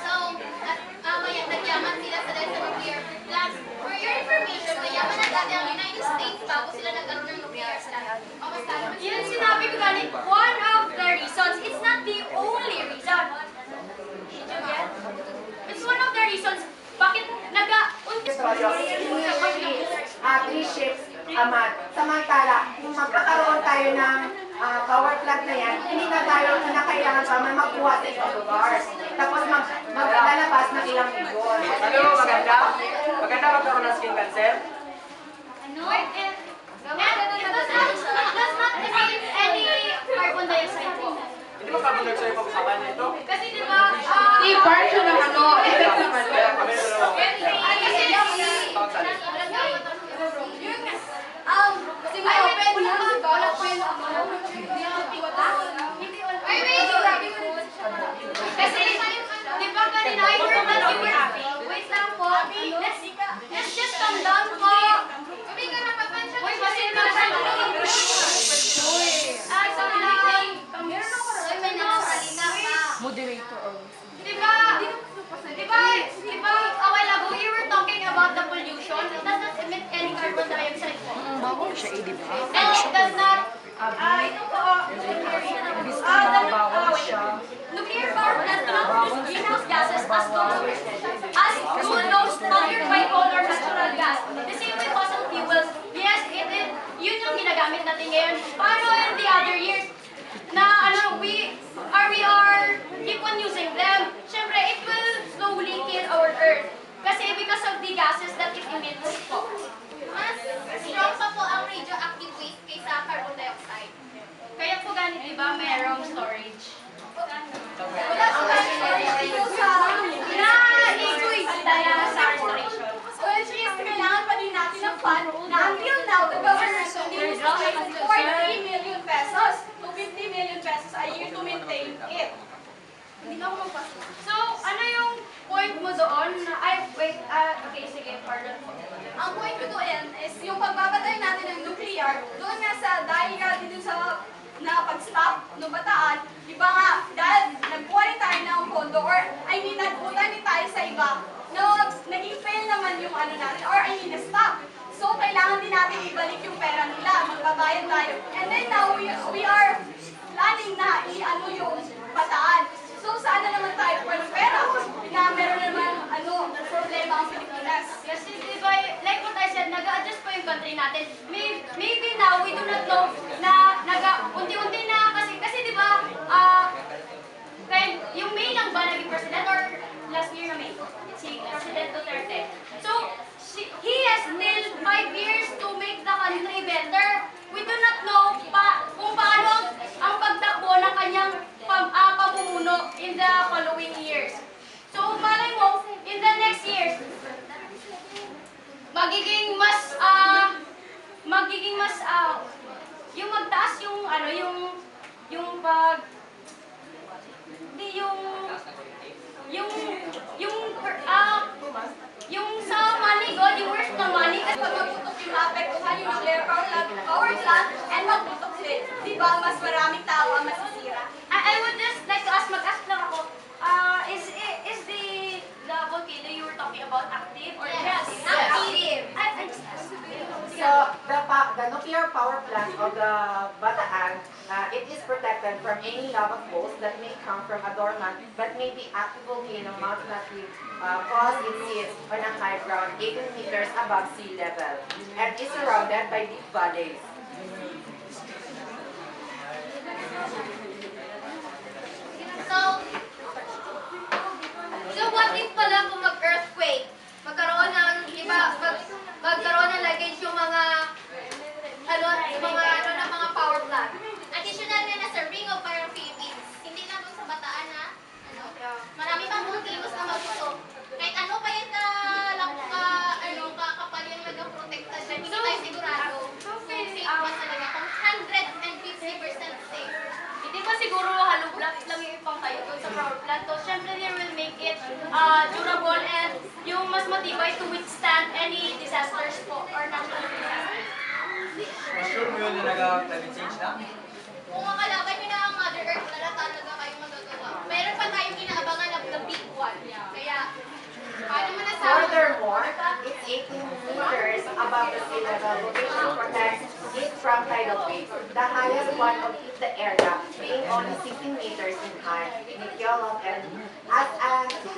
[SPEAKER 10] So, nagyaman sila sa dahil sa nuclear plants. For your information, mayaman na dati ang United States bago sila nagkaroon ng nuclear plant.
[SPEAKER 7] Yun sinabi ko galing, one of the reasons, it's not the only reason. Did you get? It's one of the reasons bakit
[SPEAKER 11] three ships a month. Samantala, kung magkakaroon tayo ng power plant na yan, hindi na tayo kailangan pa magkuha sa ibang lugar. Tapos maglalabas ng ilang milyon.
[SPEAKER 6] Ano, maganda? Maganda magkaroon ng skin cancer?
[SPEAKER 7] No, it does not emit any carbon dioxide po.
[SPEAKER 6] Hindi mo carbon dioxide pag-usapan nito?
[SPEAKER 7] Kasi di ba,
[SPEAKER 5] part siya ng effect naman.
[SPEAKER 7] Kasi, di ba kanina, I heard that you were, wait lang po, let's just calm down po. Uy, kasi na sa
[SPEAKER 5] Moderator.
[SPEAKER 7] Diba, a while ago, you were talking about the pollution. It does not emit any carbon dioxide po.
[SPEAKER 5] Bawal siya, di ba?
[SPEAKER 7] And it does not, ito po, nuclear power plant do not produce greenhouse gases as those fired by coal or natural gas. The same with fossil fuels. Yes, yun yung ginagamit natin ngayon. Paano in the other years na we keep on using them? Siyempre, it will slowly kill our earth. Kasi because of the gases that it emits po.
[SPEAKER 10] Mas strong pa po ang radioactive waste kaysa carbon dioxide.
[SPEAKER 7] Kaya po ganit, di ba, merong storage.
[SPEAKER 10] Wala sa storage dito sa
[SPEAKER 7] Sa restoration.
[SPEAKER 9] Which is, kailangan pa din natin ng fund na until now, the government continues to pay 43 million pesos to 50 million pesos a year to maintain it. Hindi na ako magpasa.
[SPEAKER 7] So, ano yung point mo doon na, okay, sige, pardon po.
[SPEAKER 9] Ang point ko doon is yung pagbabatay natin ng nuclear, doon nga sa dahil nga dito sa nakapag-stop ng bataan, di ba nga, dahil nagkuha rin tayo ng pondo or nagputan din tayo sa iba, no, naging fail naman yung ano natin, or na-stop. So, kailangan din natin ibalik yung pera nila, magbabayad tayo. And then now, we are planning na i-ano yung bataan. So, saan na naman tayo for pera? Na meron naman, problema ang Pilipinas.
[SPEAKER 7] Kasi di ba, like what I said, nag-a-adjust po yung country natin. Maybe now, we do not know na unti-unti na kasi di ba, yung May lang ba naging president or last year na May? Si President Duterte. So, he has still 5 years to make the country better. We do not know kung paano ang pagtakbo ng kanyang pamumuno in the following years. So, malay mo, in the next years, magiging mas, yung magtaas yung, yung sa money, God, yung worth ng money,
[SPEAKER 9] At pag magputok yung maapektuhan yung nuclear power plant and magputok din, di ba mas maraming tao ang masisira?
[SPEAKER 7] I would just like to mag-ask lang ako, is the volcano you were talking about active or
[SPEAKER 10] Yes,
[SPEAKER 7] passive?
[SPEAKER 10] active.
[SPEAKER 11] So, the nuclear power plant of the Bataan, it is protected from any lava flows that may come from a dormant but may be active volcano mountain that will cause it sits on a high ground 18 meters above sea level and is surrounded by deep valleys.
[SPEAKER 10] So,
[SPEAKER 7] power plant. So, syempre, they will make it durable and yung mas matibay to withstand any disasters po or natural disasters.
[SPEAKER 6] Sure mo yun na nag-climate change na?
[SPEAKER 4] Kung makalaban nyo na ang Mother Earth, wala talaga kayong magagawa. Meron pa tayong inaabangan na the big one. Kaya, paano mo nasabi?
[SPEAKER 11] Furthermore, it's 18 meters above the sea level, location protects it from tidal waves. The highest point of the area being only 16 meters in height, Nicola, and as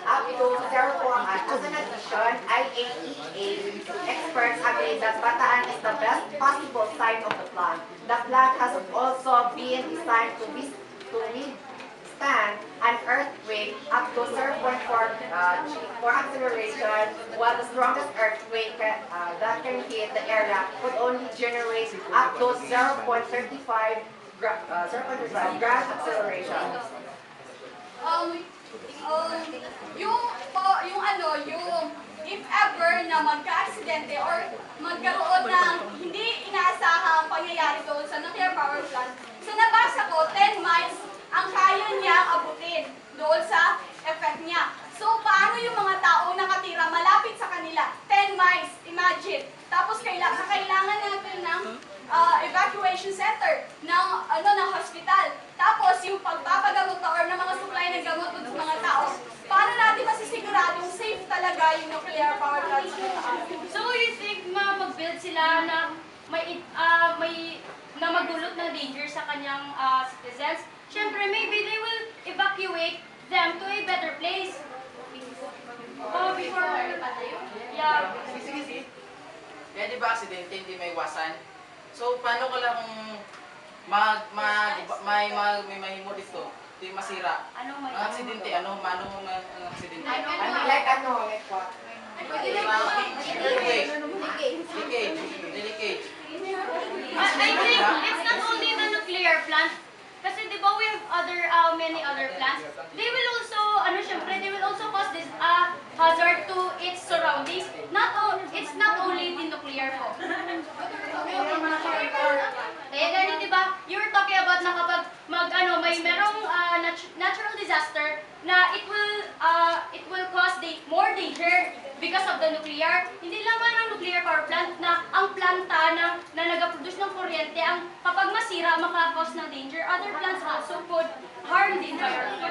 [SPEAKER 11] up to 0.1. As an addition, IAEA experts agree that Bataan is the best possible site of the plant. The plant has also been designed to withstand an earthquake up to 0.4 for acceleration, while the strongest earthquake that can hit the area would only generate up to 0.35 grand acceleration.
[SPEAKER 9] If ever na magka-aksidente or magkaroon ng hindi inaasahang pangyayari doon sa nuclear power plant, so nabasa ko, 10 miles ang kaya niyang abutin doon sa effect niya. So, paano yung mga taong nakatira malapit sa kanila? 10 miles, imagine. Tapos, kailangan natin ng evacuation center, ng hospital. Tapos, yung pagpapagamot or ng mga supply ng gamot dun sa mga tao. Paano natin masisiguradong safe talaga yung nuclear power plant sa Bataan?
[SPEAKER 7] So, you think mag-build sila na na magdulot ng danger sa kanyang citizens? Siyempre, maybe they will evacuate them to a better place. Before yeah.
[SPEAKER 2] Sige. Kaya di ba aksidente hindi may iwasan? So, paano ka lang may mahimo dito? Hindi masira.
[SPEAKER 7] Anong may
[SPEAKER 2] Ang aksidente, ang aksidente?
[SPEAKER 11] Like what?
[SPEAKER 2] Delicate.
[SPEAKER 7] I think it's not only the nuclear plant. Kasi di ba we have many other plants. They will also, syempre, they will also cause this hazard to its surroundings. It's not only the nuclear po. Kaya ganun, di ba? You were talking about na kapag merong natural disaster na it will cause more danger because of the nuclear. Hindi lamang ang nuclear power plant na ang planta na nag-produce ng kuryente ang kapag masira makakause ng danger. Other plants also could harm the environment.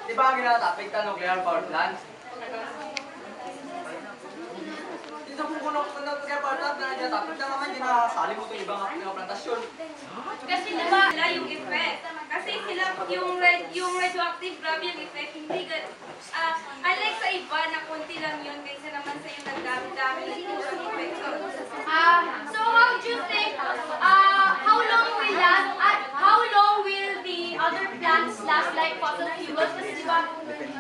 [SPEAKER 6] Di ba ang ginatapik na nuclear power plant? Dito kung kuno ko na nuclear power plant na ginatapik na naman, ginasali mo itong ibang plantasyon.
[SPEAKER 7] Kasi di ba,
[SPEAKER 12] Sila yung effect. Kasi sila yung radioactive, grabe yung effect. Hindi unlike sa iba na konti lang yun, kaysa naman sa yung nagdami-dami lang yung effect.
[SPEAKER 7] so how do you think, how long will the other plants last like fossil fuels? Kasi di ba,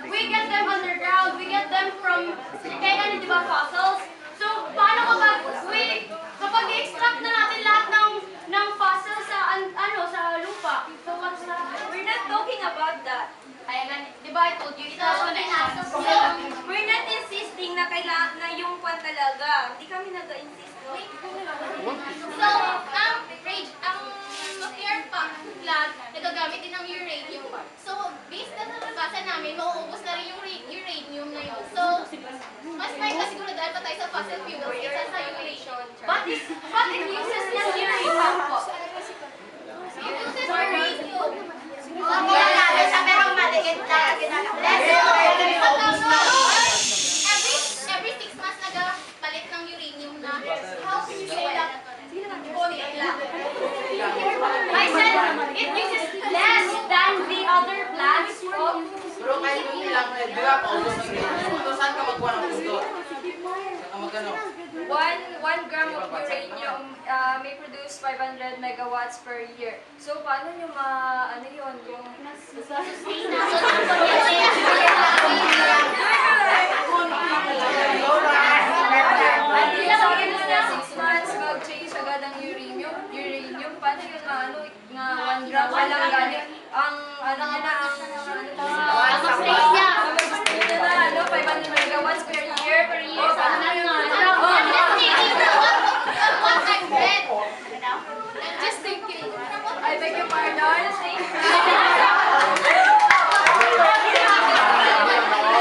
[SPEAKER 7] we get them underground, we get them from, di ba, fossils? So, paano kapag i-extract na natin lahat ng fossils sa lupa? So, what's that?
[SPEAKER 12] We're not talking about that.
[SPEAKER 7] Di ba, I told you, ito
[SPEAKER 12] So,
[SPEAKER 7] connection.
[SPEAKER 12] we're not insisting na kailangan na yung kwan talaga. Hindi kami nag-insist. No?
[SPEAKER 4] So, ang nuclear plant, nagagamit din ng uranium. So, based na sa nabasa namin, mauubos na rin yung uranium na yun. So, mas may kasiguraduhan pa tayo sa fossil fuels kaysa sa uranium.
[SPEAKER 7] But it uses less uranium po.
[SPEAKER 4] It uses uranium. Every 6 months nagapalit ng uranium na. How can you say that?
[SPEAKER 7] I said it uses less than the other plants.
[SPEAKER 2] Pero kahit yung ilang, di ba, paubos ng uranium. So, saan ka magkuha ng pundo? Saan ka magkano?
[SPEAKER 12] 1 gram of uranium may produce 500 megawatts per year. So, paano nyo yun? Yung Until 6 months, mag-change agad ang uranium. Paano yun nga 1 gram pa lang galing? Ang 500 megawatts per year. Paano yun
[SPEAKER 4] What I've read. I'm just thinking.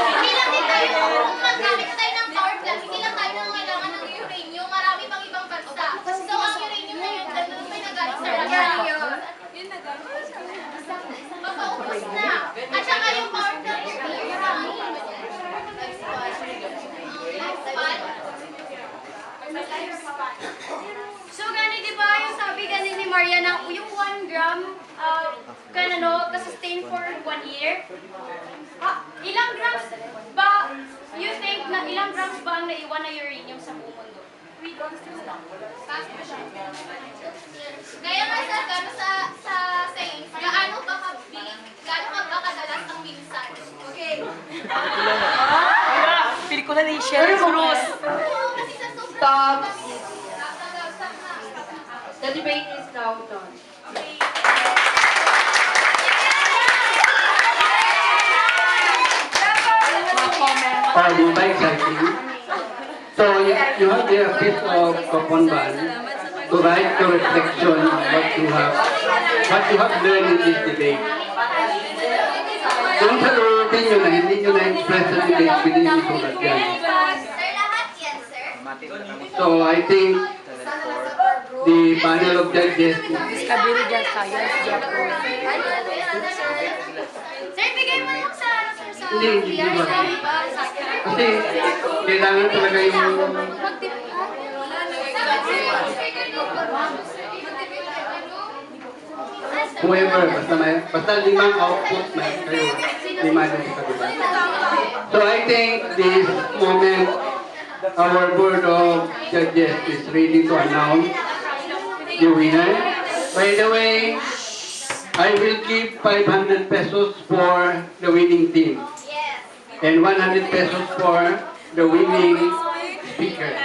[SPEAKER 4] Hindi lang din tayo, kung magamit tayo ng power plant, hindi lang tayo nang kailangan ng uranium, marami pang ibang bansa. So, ang uranium na yun, ganun may nagaling sa Russia. Papaubos na. At saka yung power plant, nuclear na.
[SPEAKER 7] So, gani, di ba, yung sabi gani ni Maria na yung 1 gram, sustain for 1 year? Ilang grams ba, you think na ilang grams ba ang naiwan na uranium sa buong mundo? 3 grams lang.
[SPEAKER 4] Kaya nga sa sayings, gaano ka kadalas ang minsan? Okay.
[SPEAKER 13] Pelikula ni Sherry Cruz.
[SPEAKER 4] Kasi sa sobrang...
[SPEAKER 3] Stop. The debate is now done.
[SPEAKER 14] You buy something. So you have a piece of coupon band to write your reflection on what you have learned in this debate. Kung sa lootin nyo na hindi nyo na-express sa debate, pwede nyo sulat yan.
[SPEAKER 4] Sir, lahat yan, sir.
[SPEAKER 14] So I think the panel of judges
[SPEAKER 13] Kabili dyan, science, Japan.
[SPEAKER 4] Sir, bigay mo lang sa
[SPEAKER 14] Hindi ba? Kasi kailangan talaga yung whoever, basta limang output na kayo, lima din sa kabila. So I think this moment, our board of judges is ready to announce the winner. By the way, I will give 500 pesos for the winning team and 100 pesos for the winning speaker.